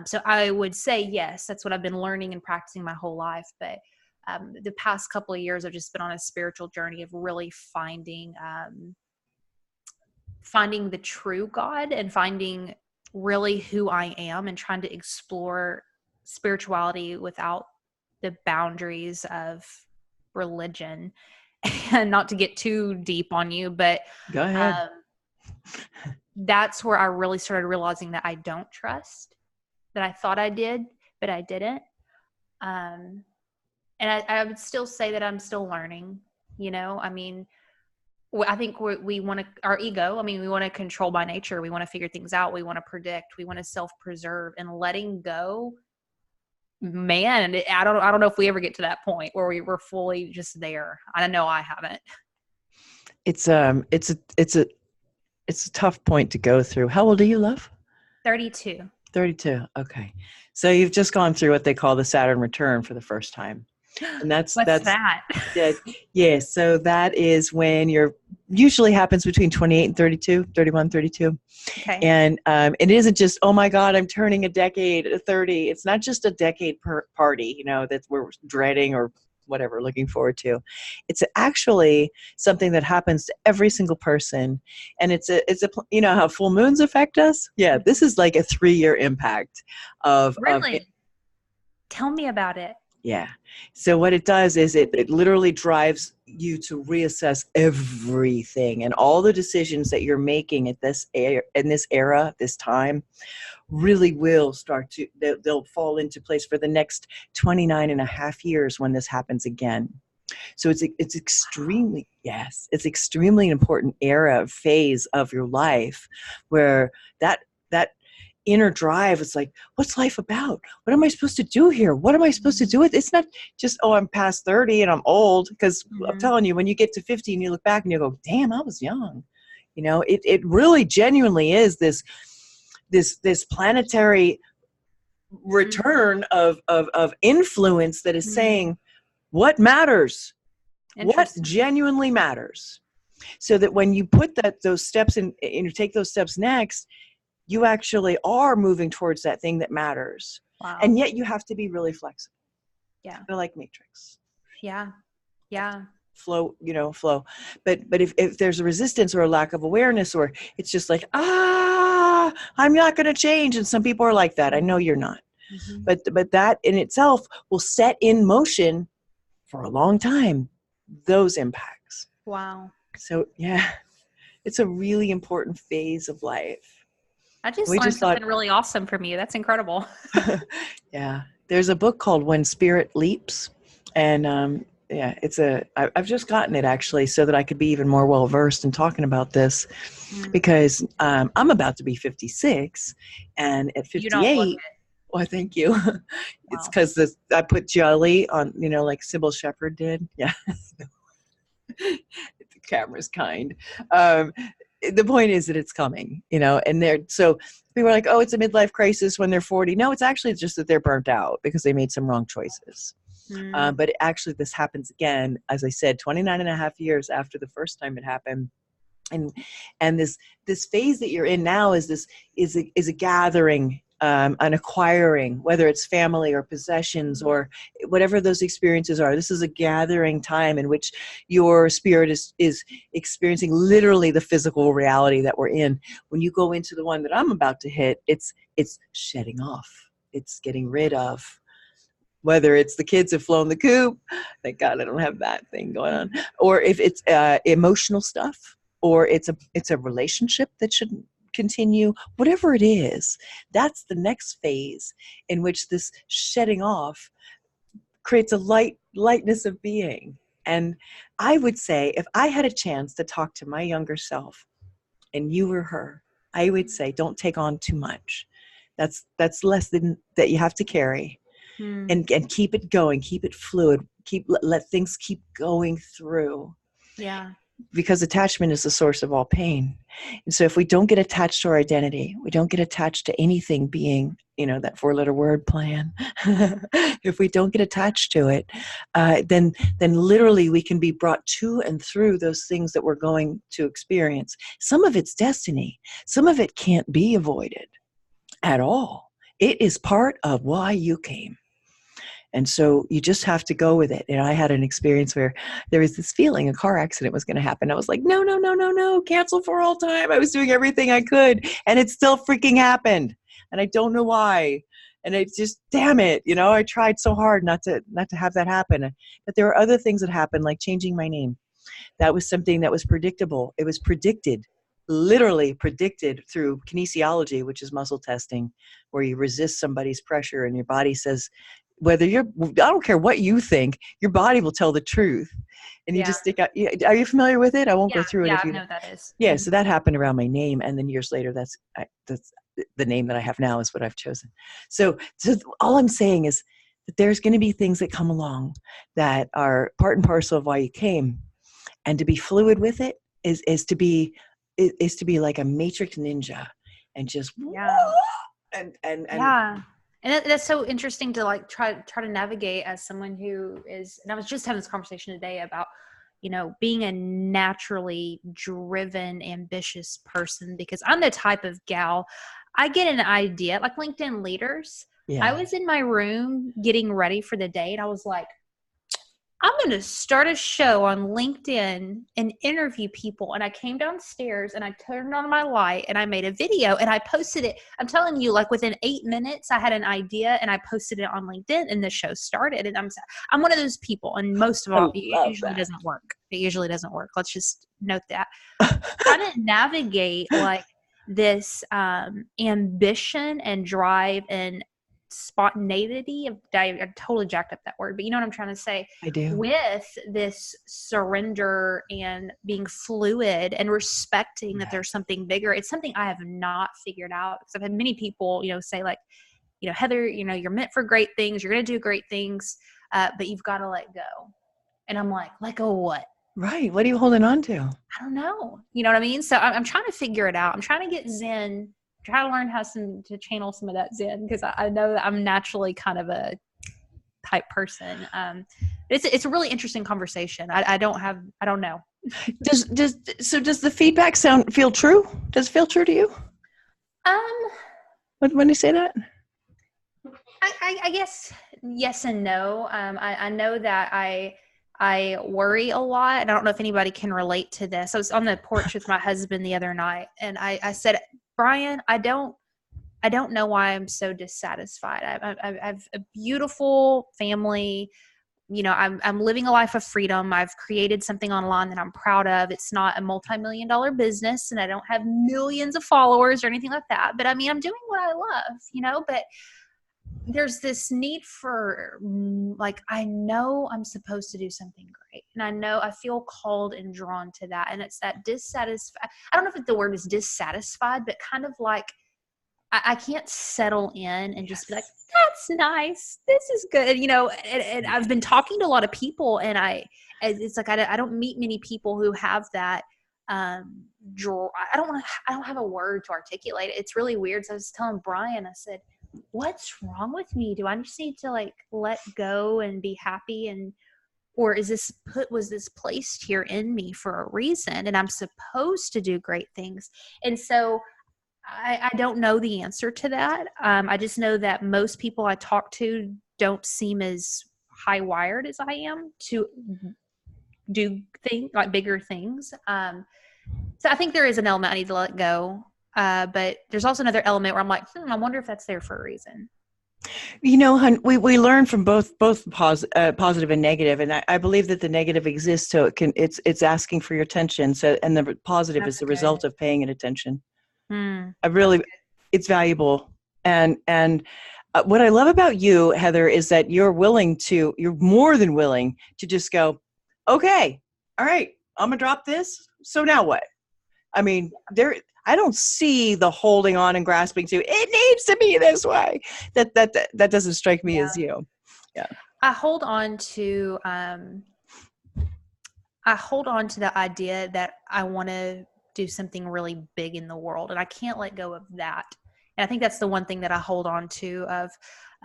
So I would say yes, that's what I've been learning and practicing my whole life. But the past couple of years, I've just been on a spiritual journey of really finding the true God and finding really who I am, and trying to explore spirituality without the boundaries of religion. And not to get too deep on you, but Go ahead. That's where I really started realizing that I don't trust, that I thought I did, but I didn't. And I would still say that I'm still learning, I mean, I think we want to, our ego, we want to control by nature. We want to figure things out. We want to predict. We want to self-preserve, and letting go. Man, I don't know if we ever get to that point where we're fully just there. I know I haven't. It's a tough point to go through. How old are you, love? 32. 32. Okay. So you've just gone through what they call the Saturn Return for the first time. And that's that? Yeah. So that is when usually happens between 28 and 32, 31, 32. Okay. And it isn't just, oh my God, I'm turning a decade at 30. It's not just a decade party, that we're dreading or whatever, looking forward to. It's actually something that happens to every single person. And it's a, how full moons affect us. Yeah. This is like a 3-year impact of, really? Tell me about it. Yeah. So what it does is it literally drives you to reassess everything, and all the decisions that you're making at this era, this time, really will start to, they'll fall into place for the next 29 and a half years when this happens again. So it's extremely, yes, it's extremely important phase of your life where that inner drive is like, what's life about? What am I supposed to do here? What am I supposed to do with it? It's not just, oh, I'm past 30 and I'm old, because I'm telling you, when you get to 50 and you look back and you go, damn, I was young. It really genuinely is this planetary return of influence that is saying what matters, what genuinely matters, so that when you put those steps in and you take those steps next, you actually are moving towards that thing that matters. Wow. And yet you have to be really flexible. Yeah. They're like Matrix. Yeah. Flow. But if there's a resistance or a lack of awareness, or it's just like, I'm not going to change. And some people are like that. I know you're not. Mm-hmm. But that in itself will set in motion for a long time those impacts. Wow. So yeah, it's a really important phase of life. I just learned something really awesome from you. That's incredible. Yeah. There's a book called When Spirit Leaps. And yeah, I've just gotten it actually so that I could be even more well-versed in talking about this because I'm about to be 56 and at You don't look 58, well, thank you. It's wow. because I put jelly on, like Sybil Shepherd did. Yeah. The camera's kind. The point is that it's coming, and so people are like, oh, it's a midlife crisis when they're 40. No, it's actually just that they're burnt out because they made some wrong choices. But actually this happens again, as I said, 29 and a half years after the first time it happened. And this phase that you're in now is a gathering, an acquiring, whether it's family or possessions or whatever those experiences are. This is a gathering time in which your spirit is experiencing literally the physical reality that we're in. When you go into the one that I'm about to hit, it's shedding off. It's getting rid of. Whether it's the kids have flown the coop, thank God I don't have that thing going on, or if it's emotional stuff, or it's a relationship that shouldn't continue, whatever it is, that's the next phase in which this shedding off creates a lightness of being. And I would say if I had a chance to talk to my younger self and you were her, I would say don't take on too much. That's less than that you have to carry. And keep it going, keep it fluid, let things keep going through. Yeah. Because attachment is the source of all pain. And so if we don't get attached to our identity, we don't get attached to anything being, that 4-letter word plan. If we don't get attached to it, then literally we can be brought to and through those things that we're going to experience. Some of it's destiny. Some of it can't be avoided at all. It is part of why you came. And so you just have to go with it. And I had an experience where there was this feeling a car accident was going to happen. I was like, no, cancel for all time. I was doing everything I could and it still freaking happened. And I don't know why. And it's just, damn it. I tried so hard not to have that happen. But there were other things that happened, like changing my name. That was something that was predictable. It was predicted, literally predicted through kinesiology, which is muscle testing, where you resist somebody's pressure and your body says, I don't care what you think, your body will tell the truth. And you just stick out. Are you familiar with it? I won't go through it. I know what that is. Yeah. So that happened around my name. And then years later, that's the name that I have now is what I've chosen. So all I'm saying is that there's going to be things that come along that are part and parcel of why you came. And to be fluid with it is to be like a matrix ninja and just, and And that's so interesting to like try to navigate as someone who is, and I was just having this conversation today about, being a naturally driven, ambitious person, because I'm the type of gal, I get an idea, like LinkedIn leaders. Yeah. I was in my room getting ready for the day and I was like, I'm going to start a show on LinkedIn and interview people. And I came downstairs and I turned on my light and I made a video and I posted it. I'm telling you, like within 8 minutes, I had an idea and I posted it on LinkedIn and the show started. And I'm one of those people. And most of all, it usually doesn't work. It usually doesn't work. Let's just note that. Trying to navigate like this ambition and drive and spontaneity of, I totally jacked up that word, but you know what I'm trying to say. I do. With this surrender and being fluid and respecting that there's something bigger. It's something I have not figured out, because I've had many people, say like, Heather, you're meant for great things. You're going to do great things, but you've got to let go. And I'm like, let go of what? Right. What are you holding on to? I don't know. You know what I mean? So I'm trying to figure it out. I'm trying to get Zen, try to learn how to channel some of that Zen, because I know that I'm naturally kind of a type person. It's a really interesting conversation. I don't know. Does the feedback feel true? Does it feel true to you? When you say that? I guess yes and no. I know that I worry a lot, and I don't know if anybody can relate to this. I was on the porch with my husband the other night, and I said, Brian, I don't know why I'm so dissatisfied. I have a beautiful family. I'm living a life of freedom. I've created something online that I'm proud of. It's not a multi-million-dollar business, and I don't have millions of followers or anything like that. But I mean, I'm doing what I love, but there's this need for like, I know I'm supposed to do something great, and I know I feel called and drawn to that, and it's that dissatisfied. I don't know if the word is dissatisfied, but kind of like I can't settle in and just be like, Yes. that's nice, this is good, and I've been talking to a lot of people, and it's like I don't meet many people who have that draw. I don't have a word to articulate it. It's really weird. So I was telling Brian, I said, what's wrong with me? Do I just need to like let go and be happy, and or was this placed here in me for a reason, and I'm supposed to do great things? And so I don't know the answer to that. I just know that most people I talk to don't seem as high wired as I am to do things like bigger things. So I think there is an element I need to let go. But there's also another element where I'm like, I wonder if that's there for a reason. Hun, we learn from both positive and negative, and I believe that the negative exists, so it's asking for your attention. So, and the positive is That's the good. result of paying it attention. I That's really, it's valuable, and what I love about you, Heather, is that you're more than willing to just go, okay, all right, I'm gonna drop this. So now what? I mean, I don't see the holding on and grasping to. It needs to be this way. That doesn't strike me as you. Yeah. I hold on to the idea that I want to do something really big in the world, and I can't let go of that. And I think that's the one thing that I hold on to. Of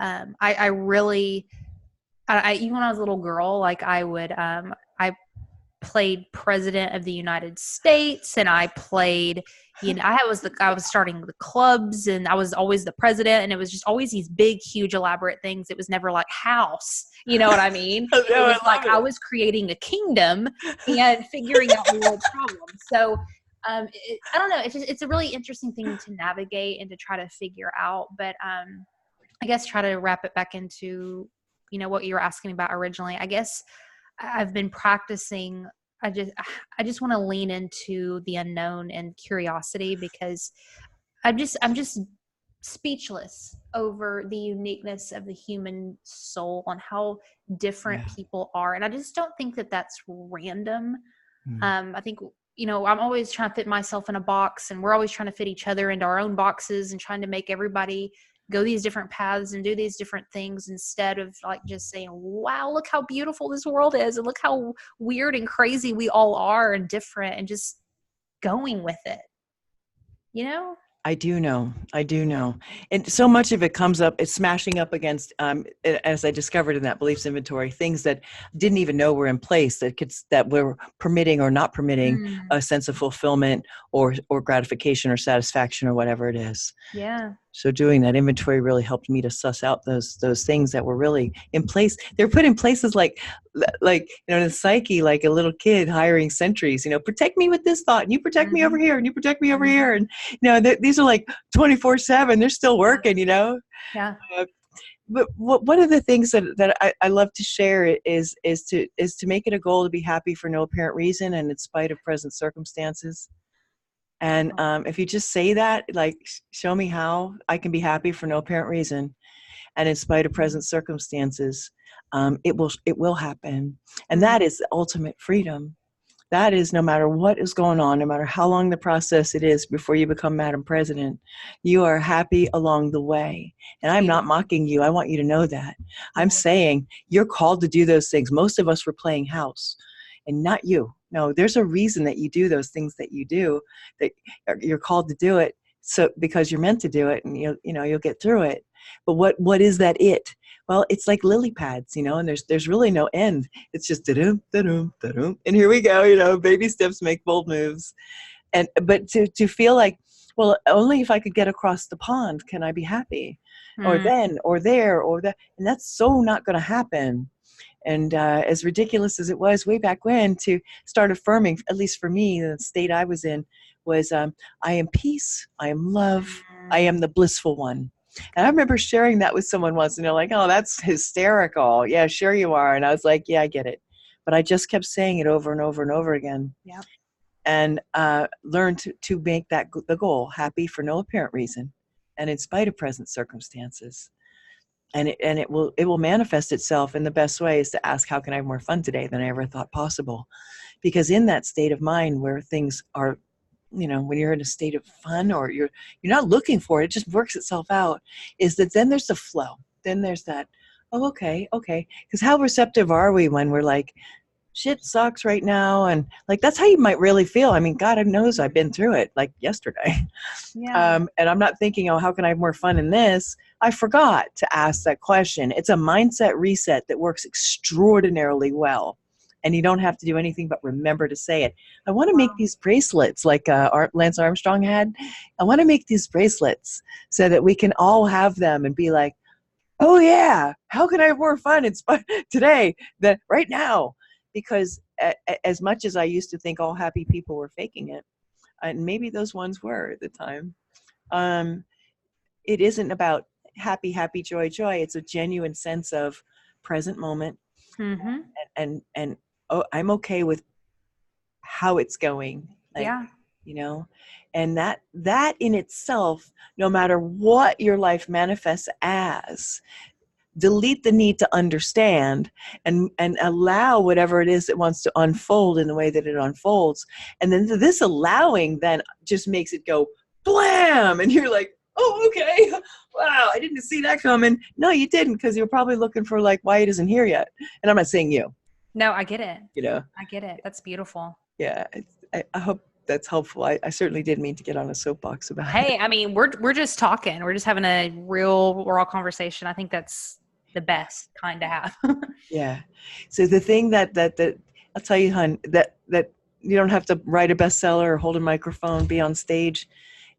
I really, even when I was a little girl, like I played president of the United States, and I played, I was starting the clubs, and I was always the president, and it was just always these big, huge, elaborate things. It was never like house, you know what I mean? Oh, It I was like love I it. was creating a kingdom and figuring out world problems. So I don't know. It's a really interesting thing to navigate and to try to figure out. But I guess try to wrap it back into what you were asking about originally. I guess I've been practicing. I just want to lean into the unknown and curiosity, because I'm just speechless over the uniqueness of the human soul and how different Yeah. people are. And I just don't think that that's random. Mm. I think, I'm always trying to fit myself in a box, and we're always trying to fit each other into our own boxes and trying to make everybody go these different paths and do these different things, instead of like just saying, wow, look how beautiful this world is, and look how weird and crazy we all are and different, and just going with it, you know? I do know. I do know. And so much of it comes up, it's smashing up against, as I discovered in that beliefs inventory, things that didn't even know were in place that were permitting or not permitting Mm, a sense of fulfillment or gratification or satisfaction or whatever it is. yeah. So doing that inventory really helped me to suss out those things that were really in place. They're put in places like in the psyche, like a little kid hiring sentries. Protect me with this thought, and you protect me over Mm-hmm. here, and you protect me over here, Mm-hmm. and these are like 24/7. They're still Yeah. working. Yeah. Uh, but one of the things that I love to share is to make it a goal to be happy for no apparent reason and in spite of present circumstances. And if you just say that, like, show me how I can be happy for no apparent reason, and in spite of present circumstances, it will happen. And Mm-hmm. that is the ultimate freedom. That is, no matter what is going on, no matter how long the process it is before you become Madam President, you are happy along the way. And It's I'm not beautiful. mocking you. I want you to know that. I'm Yeah. saying you're called to do those things. Most of us were playing house, and not you. No, there's a reason that you do those things that you do, that you're called to do it. So because you're meant to do it, and you'll get through it. But what is that it? Well, it's like lily pads, and there's really no end. It's just da-dum, da-dum, da-dum, and here we go. Baby steps make bold moves. But to feel like, well, only if I could get across the pond can I be happy, or Mm. then, or there, or that, and that's so not going to happen. And as ridiculous as it was way back when, to start affirming, at least for me, the state I was in was, I am peace, I am love, I am the blissful one. And I remember sharing that with someone once, and they're like, oh, that's hysterical. Yeah, sure you are. And I was like, yeah, I get it. But I just kept saying it over and over and over again, Yeah. and learned to make the goal, happy for no apparent reason and in spite of present circumstances. And it will manifest itself in the best way is to ask, how can I have more fun today than I ever thought possible? Because in that state of mind where things are, when you're in a state of fun, or you're not looking for it, it just works itself out, is that then there's the flow. Then there's that, oh, okay. Because how receptive are we when we're like, shit sucks right now? And like, that's how you might really feel. I mean, God knows I've been through it like yesterday. Yeah. And I'm not thinking, oh, how can I have more fun in this? I forgot to ask that question. It's a mindset reset that works extraordinarily well. And you don't have to do anything but remember to say it. I want to make these bracelets like Lance Armstrong had. I want to make these bracelets so that we can all have them and be like, oh yeah, how can I have more fun today than right now? Because as much as I used to think all happy people were faking it, and maybe those ones were at the time, it isn't about happy, joy. It's a genuine sense of present moment. Mm-hmm. And oh, I'm okay with how it's going. Like, Yeah. And that in itself, no matter what your life manifests as, delete the need to understand and allow whatever it is that wants to unfold in the way that it unfolds. And then this allowing then just makes it go blam. And you're like, oh, okay. Wow. I didn't see that coming. No, you didn't. Because you're probably looking for like why it isn't here yet. And I'm not saying you. No, I get it. I get it. That's beautiful. Yeah. I hope that's helpful. I certainly didn't mean to get on a soapbox about it. Hey, I mean, we're just talking. We're just having a real raw conversation. I think that's the best kind to have. Yeah. So the thing that I'll tell you, hon, that you don't have to write a bestseller or hold a microphone, be on stage,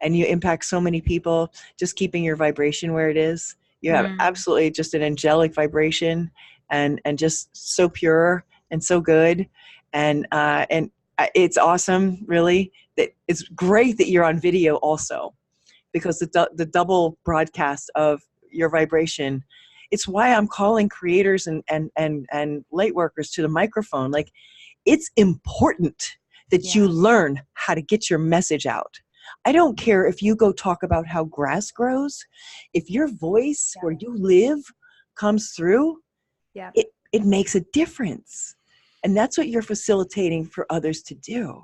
and you impact so many people just keeping your vibration where it is. You have absolutely just an angelic vibration and just so pure and so good. And it's awesome, really. That it's great that you're on video also, because the double broadcast of your vibration. It's why I'm calling creators and light workers to the microphone. Like, it's important that you learn how to get your message out. I don't care if you go talk about how grass grows. If your voice where you live comes through, it makes a difference. And that's what you're facilitating for others to do.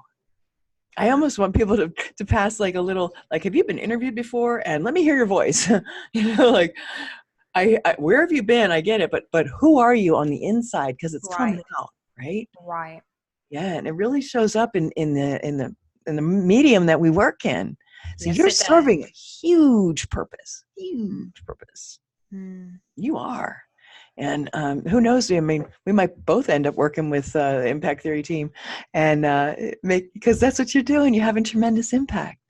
I almost want people to pass like a little, like, have you been interviewed before? And let me hear your voice. Like, I where have you been? I get it, but who are you on the inside? Because it's coming out, right? Right. Yeah, and it really shows up in the medium that we work in. So you're serving a huge purpose. Huge purpose. You are. And who knows? I mean, we might both end up working with the Impact Theory team, and because that's what you're doing. You're having tremendous impact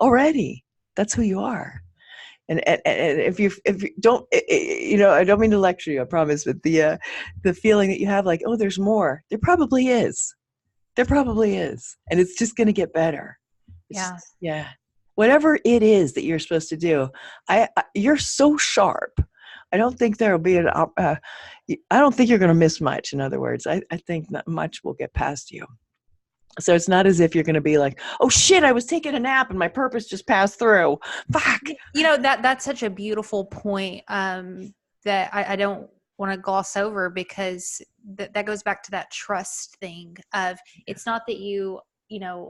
already. That's who you are. And if you don't, I don't mean to lecture you, I promise, but the feeling that you have, like, oh, there's more. There probably is. There probably is, and it's just going to get better. Yeah. Whatever it is that you're supposed to do, you're so sharp. I don't think there'll be I don't think you're going to miss much. In other words, I think not much will get past you. So it's not as if you're going to be like, oh shit, I was taking a nap and my purpose just passed through. Fuck. That's such a beautiful point that I don't want to gloss over, because that goes back to that trust thing of, it's not that you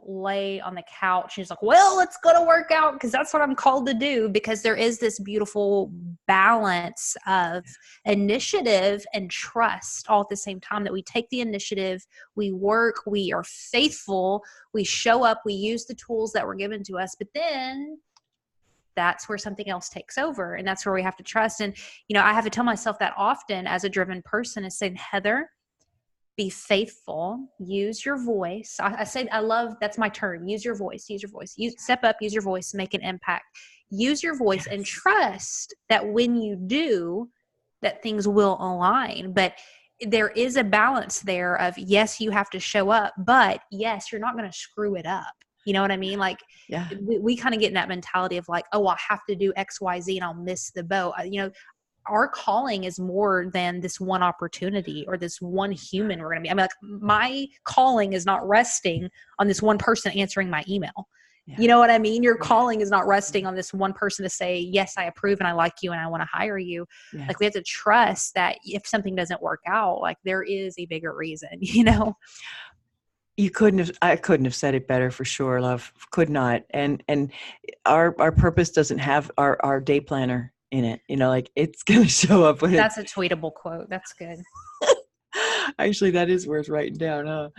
lay on the couch and it's like, well, it's going to work out because that's what I'm called to do, because there is this beautiful balance of initiative and trust all at the same time, that we take the initiative, we work, we are faithful, we show up, we use the tools that were given to us, but then that's where something else takes over. And that's where we have to trust. And, I have to tell myself that often as a driven person, is saying, Heather, be faithful, use your voice. I say, I love, that's my term. Use your voice, step up, use your voice, make an impact, use your voice, and trust that when you do, that things will align. But there is a balance there of, yes, you have to show up, but yes, you're not going to screw it up. You know what I mean? Like, we kind of get in that mentality of like, oh, I have to do X, Y, Z and I'll miss the boat. Our calling is more than this one opportunity or this one human we're going to be. I mean, like, my calling is not resting on this one person answering my email. You know what I mean? Your calling is not resting on this one person to say, yes, I approve and I like you and I want to hire you. Yeah. Like we have to trust that if something doesn't work out, like there is a bigger reason, you know? I couldn't have said it better for sure, love. Could not. And our purpose doesn't have our day planner in it. You know, like it's going to show up when That's a tweetable quote. That's good. Actually, that is worth writing down, huh?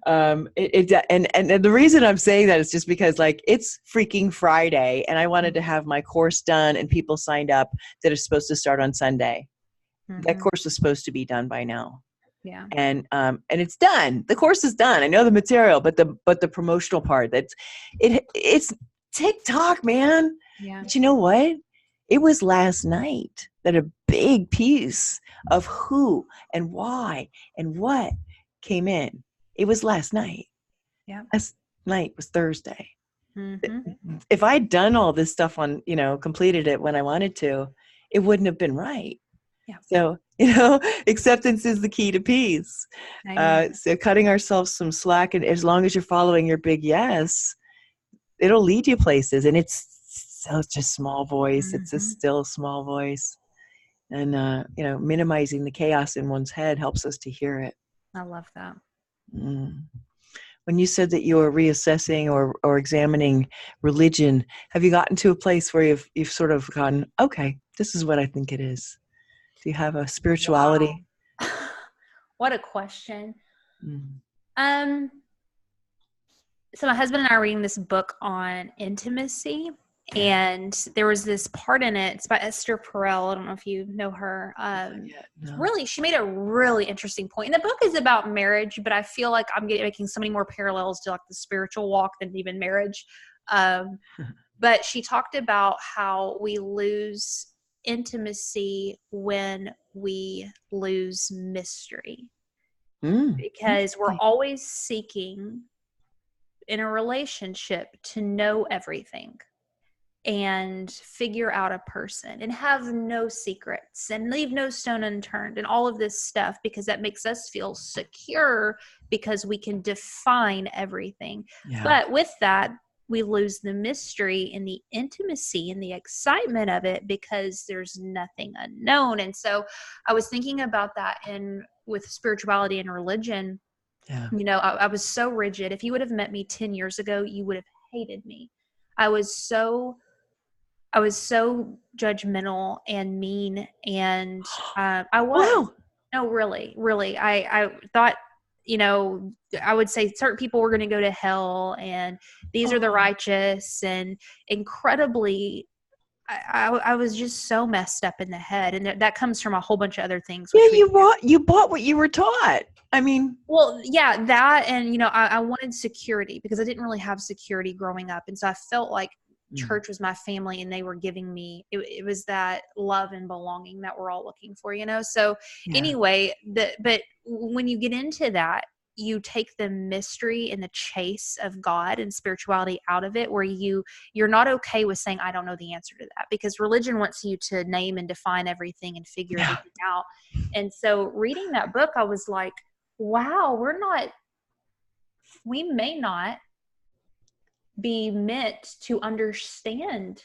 And the reason I'm saying that is just because like it's freaking Friday and I wanted to have my course done and people signed up that are supposed to start on Sunday. Mm-hmm. That course was supposed to be done by now. Yeah. And it's done. The course is done. I know the material, but the promotional part, it's TikTok, man. Yeah. But you know what? It was last night that a big piece of who and why and what came in. It was last night. Yeah. Last night was Thursday. Mm-hmm. If I'd done all this stuff on, completed it when I wanted to, it wouldn't have been right. Yeah. So, acceptance is the key to peace. So cutting ourselves some slack, and as long as you're following your big yes, it'll lead you places. And it's such a small voice. Mm-hmm. It's a still small voice. And, minimizing the chaos in one's head helps us to hear it. I love that. Mm. When you said that you were reassessing or examining religion, have you gotten to a place where you've sort of gone, okay, this is what I think it is? Do you have a spirituality? Wow. What a question. Mm. So my husband and I are reading this book on intimacy, and there was this part in it. It's by Heather Parady. I don't know if you know her. No. Really, she made a really interesting point. And the book is about marriage, but I feel like I'm making so many more parallels to like the spiritual walk than even marriage. But she talked about how we lose intimacy when we lose mystery, because we're always seeking in a relationship to know everything and figure out a person and have no secrets and leave no stone unturned and all of this stuff, because that makes us feel secure because we can define everything. Yeah. But with that, we lose the mystery and the intimacy and the excitement of it because there's nothing unknown. And so I was thinking about that with spirituality and religion. Yeah. I was so rigid. If you would have met me 10 years ago, you would have hated me. I was so judgmental and mean. And I was. Wow. No, really. I thought, I would say certain people were going to go to hell and these are the righteous, and incredibly, I was just so messed up in the head. And that comes from a whole bunch of other things. Yeah, you bought what you were taught. I mean, well, yeah, that, and, I wanted security because I didn't really have security growing up. And so I felt like church was my family and they were giving me, it was that love and belonging that we're all looking for, So anyway, but when you get into that, you take the mystery and the chase of God and spirituality out of it, where you're not okay with saying, I don't know the answer to that, because religion wants you to name and define everything and figure everything out. And so reading that book, I was like, wow, we may not be meant to understand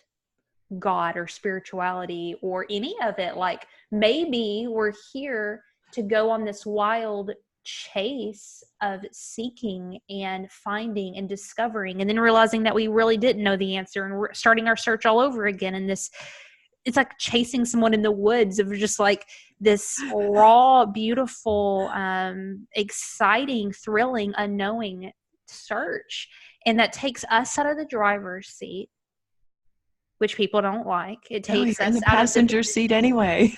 God or spirituality or any of it. Like maybe we're here to go on this wild chase of seeking and finding and discovering, and then realizing that we really didn't know the answer, and we're starting our search all over again. And it's like chasing someone in the woods of just like this raw, beautiful, exciting, thrilling, unknowing search. And that takes us out of the driver's seat, which people don't like. It takes us in the passenger seat anyway.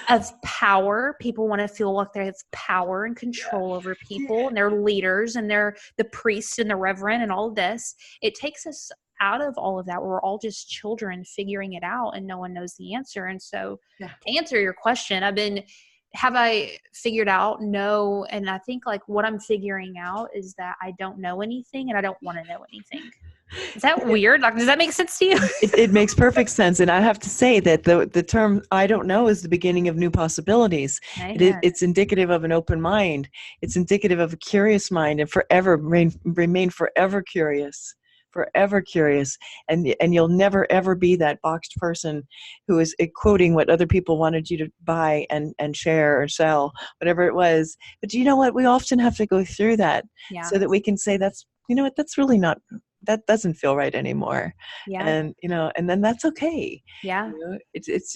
Of power. People want to feel like they have power and control over people, and they're leaders, and they're the priest and the reverend and all of this. It takes us out of all of that. We're all just children figuring it out, and no one knows the answer. And so to answer your question, have I figured out? No. And I think like what I'm figuring out is that I don't know anything, and I don't want to know anything. Is that weird? Like, does that make sense to you? It makes perfect sense. And I have to say that the term I don't know is the beginning of new possibilities. It's indicative of an open mind. It's indicative of a curious mind, and forever remain forever curious. forever curious, and you'll never ever be that boxed person who is quoting what other people wanted you to buy and share or sell, whatever it was. But you know what? We often have to go through that Yeah. so that we can say, that's, you know what, that's really not, that doesn't feel right anymore. Yeah. And, and then that's okay. Yeah. It's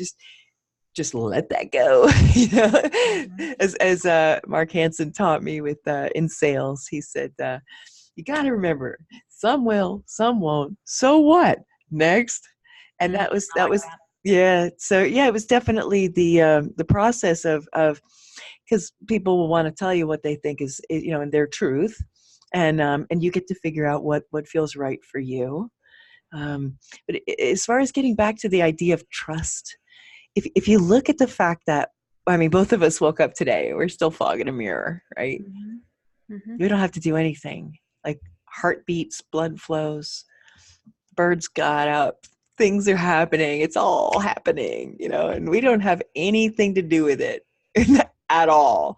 just let that go. Mm-hmm. As Mark Hansen taught me with in sales, he said, you got to remember, some will, some won't. So what? Next. And I that like was, that. yeah. So yeah, it was definitely the process of because people will want to tell you what they think is and their truth, and you get to figure out what feels right for you. But as far as getting back to the idea of trust, if you look at the fact that, I mean, both of us woke up today, we're still fogging a mirror, right? Mm-hmm. Mm-hmm. You don't have to do anything. Like heartbeats, blood flows, birds got up, things are happening. It's all happening, and we don't have anything to do with it at all.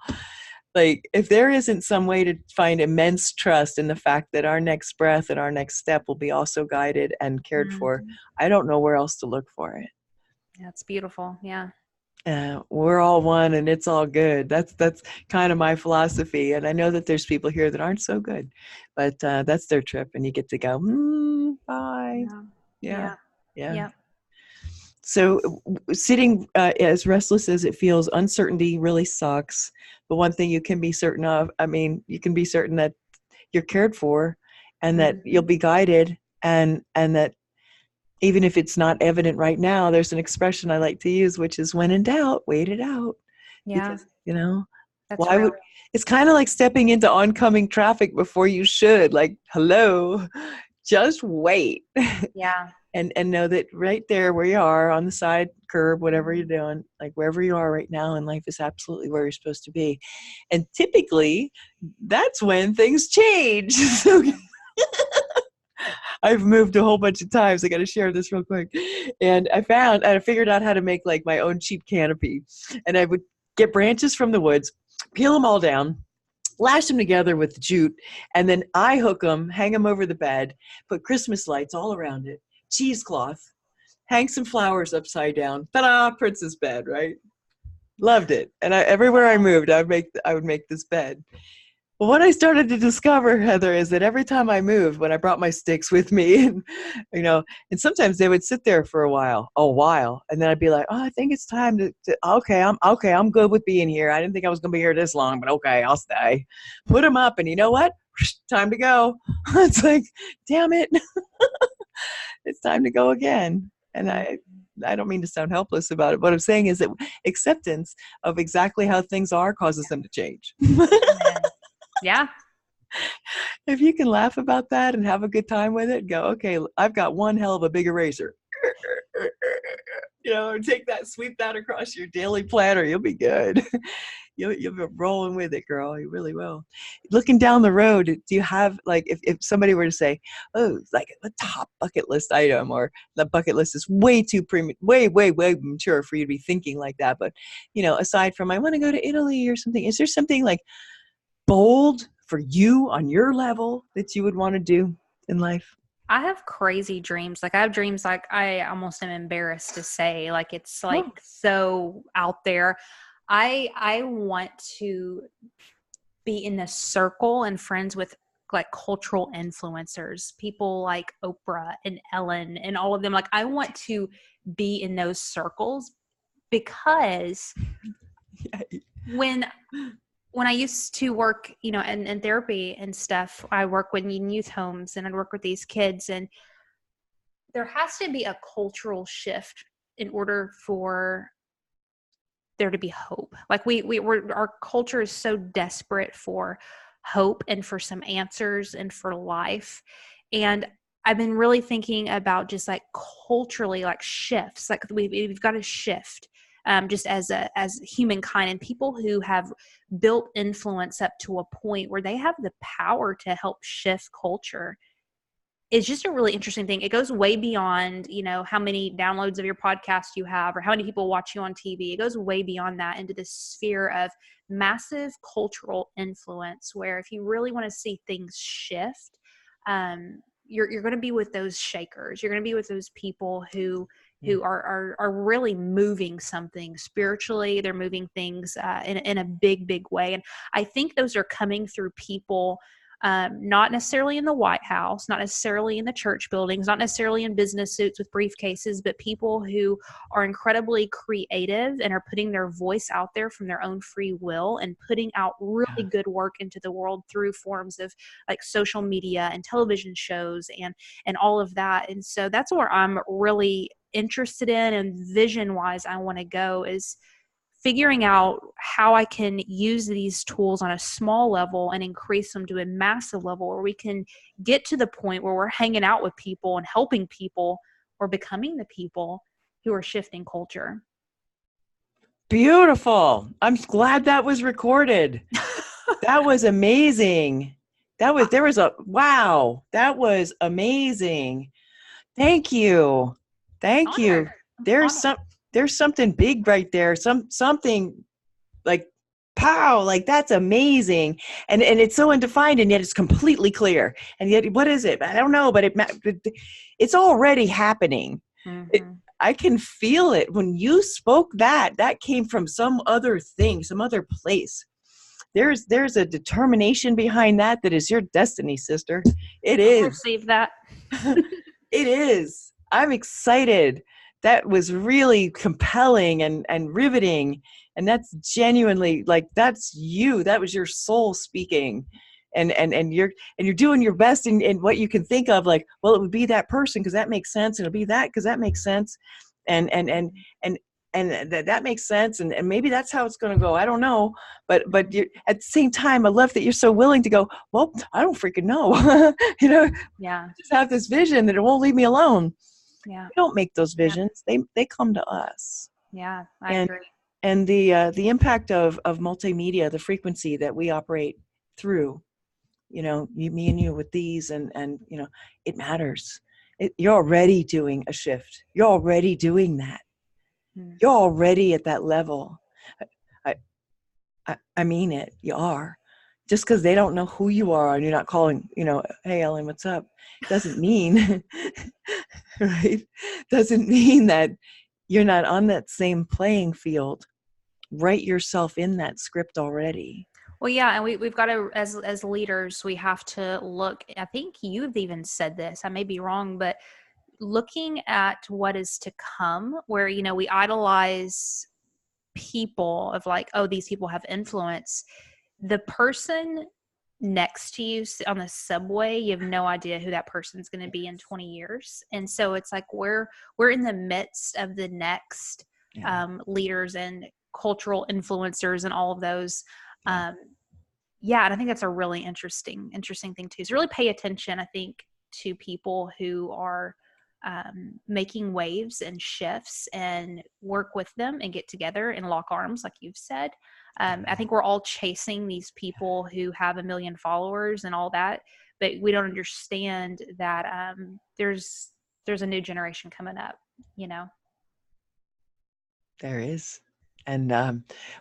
Like, if there isn't some way to find immense trust in the fact that our next breath and our next step will be also guided and cared for, Mm-hmm. I don't know where else to look for it. That's beautiful. Yeah. We're all one and it's all good. That's kind of my philosophy. And I know that there's people here that aren't so good, but that's their trip, and you get to go, bye. Yeah. Yeah. Yeah. Yeah. Yeah. So sitting as restless as it feels, uncertainty really sucks. But one thing you can be certain of, I mean, you can be certain that you're cared for, and that you'll Mm-hmm. be guided, and that even if it's not evident right now, there's an expression I like to use, which is, when in doubt, wait it out. Yeah. Because, That's why real. would, it's kind of like stepping into oncoming traffic before you should. Like, hello, just wait. Yeah. And know that right there where you are on the side curb, whatever you're Mm-hmm. doing, like wherever you are right now in life is absolutely where you're supposed to be. And typically that's when things change. So I've moved a whole bunch of times. I got to share this real quick. And I figured out how to make like my own cheap canopy. And I would get branches from the woods, peel them all down, lash them together with jute, and then I hook them, hang them over the bed, put Christmas lights all around it, cheesecloth, hang some flowers upside down. Ta-da, princess bed, right? Loved it. And everywhere I moved, I would make this bed. Well, what I started to discover, Heather, is that every time I moved, when I brought my sticks with me, and and sometimes they would sit there for a while, and then I'd be like, oh, I think it's time to okay, I'm good with being here. I didn't think I was going to be here this long, but okay, I'll stay. Put them up, and you know what? Time to go. It's like, damn it, it's time to go again. And I don't mean to sound helpless about it. What I'm saying is that acceptance of exactly how things are causes them to change. Amen. Yeah. If you can laugh about that and have a good time with it, go, okay, I've got one hell of a big eraser. Take that, sweep that across your daily planner. You'll be good. You'll be rolling with it, girl. You really will. Looking down the road, do you have, like, if somebody were to say, oh, like a top bucket list item, or the bucket list is way too way, way, way mature for you to be thinking like that. But, aside from, I want to go to Italy or something, is there something like bold for you on your level that you would want to do in life? I have crazy dreams. Like I have dreams like I almost am embarrassed to say. Like it's like Oh, so out there. I want to be in a circle and friends with like cultural influencers, people like Oprah and Ellen and all of them. Like I want to be in those circles because yeah. when I used to work, in therapy and stuff, I work with in youth homes and I'd work with these kids, and there has to be a cultural shift in order for there to be hope. Like our culture is so desperate for hope and for some answers and for life. And I've been really thinking about just like culturally, like shifts, like we've got to shift. Just as humankind, and people who have built influence up to a point where they have the power to help shift culture. It's just a really interesting thing. It goes way beyond, how many downloads of your podcast you have or how many people watch you on TV. It goes way beyond that into this sphere of massive cultural influence, where if you really want to see things shift, you're going to be with those shakers. You're going to be with those people who are really moving something spiritually. They're moving things in a big way. And I think those are coming through people, not necessarily in the White House, not necessarily in the church buildings, not necessarily in business suits with briefcases, but people who are incredibly creative and are putting their voice out there from their own free will and putting out really good work into the world through forms of like social media and television shows and all of that. And so that's where I'm really interested in, and vision wise I want to go, is figuring out how I can use these tools on a small level and increase them to a massive level where we can get to the point where we're hanging out with people and helping people or becoming the people who are shifting culture. Beautiful. I'm glad that was recorded. That was amazing. Wow, that was amazing. Thank you. Thank you. There's something big right there. Something like pow, like that's amazing. And it's so undefined, and yet it's completely clear. And yet, what is it? I don't know, but it's already happening. Mm-hmm. I can feel it. When you spoke that came from some other thing, some other place. There's a determination behind that is your destiny, sister. It is. I'll receive that. It is. I'm excited. That was really compelling and riveting. And that's genuinely, like, that's you. That was your soul speaking. And you're doing your best in what you can think of, like, well, it would be that person because that makes sense. And it'll be that because that makes sense. And that makes sense. And maybe that's how it's going to go. I don't know. But you're, at the same time, I love that you're so willing to go, well, I don't freaking know. Yeah. Just have this vision that it won't leave me alone. Yeah. We don't make those visions. Yeah. They come to us. Yeah, I agree. And the impact of multimedia, the frequency that we operate through, me and you with these, and it matters. You're already doing a shift. You're already doing that. You're already at that level. I mean it. You are. Just because they don't know who you are and you're not calling, hey, Ellen, what's up? Doesn't mean, right? Doesn't mean that you're not on that same playing field. Write yourself in that script already. Well, yeah, and we've got to, as leaders, we have to look. I think you've even said this. I may be wrong, but looking at what is to come, where we idolize people of like, oh, these people have influence. The person next to you on the subway, you have no idea who that person's going to be in 20 years. And so it's like we're in the midst of the next leaders and cultural influencers and all of those. And I think that's a really interesting thing too. So really pay attention, I think, to people who are making waves and shifts, and work with them and get together and lock arms, like you've said. I think we're all chasing these people who have 1 million followers and all that, but we don't understand that there's a new generation coming up, There is. And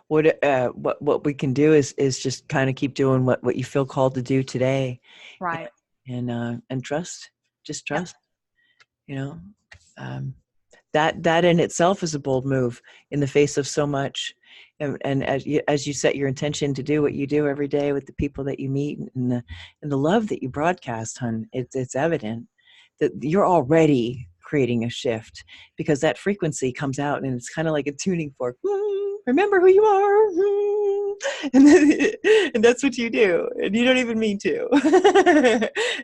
what we can do is just kind of keep doing what you feel called to do today. Right. And trust. Just trust. That in itself is a bold move in the face of so much. And as you set your intention to do what you do every day with the people that you meet, and the love that you broadcast, hon, it's evident that you're already creating a shift, because that frequency comes out and it's kind of like a tuning fork. Remember who you are. And that's what you do. And you don't even mean to.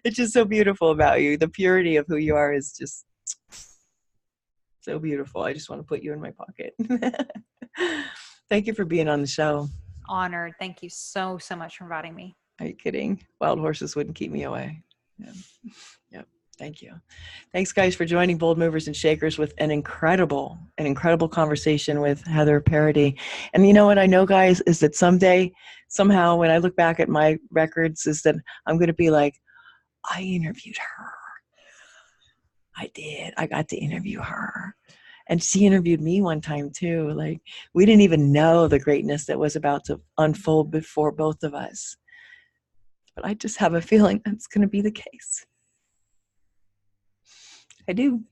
It's just so beautiful about you. The purity of who you are is just so beautiful. I just want to put you in my pocket. Thank you for being on the show. Honored. Thank you so much for inviting me. Are you kidding? Wild horses wouldn't keep me away. Yeah. Yep. Thank you. Thanks, guys, for joining Bold Movers and Shakers with an incredible conversation with Heather Parady. And you know what I know, guys, is that someday, somehow, when I look back at my records, is that I'm going to be like, I interviewed her. I did. I got to interview her. And she interviewed me one time, too. Like, we didn't even know the greatness that was about to unfold before both of us. But I just have a feeling that's going to be the case. I do.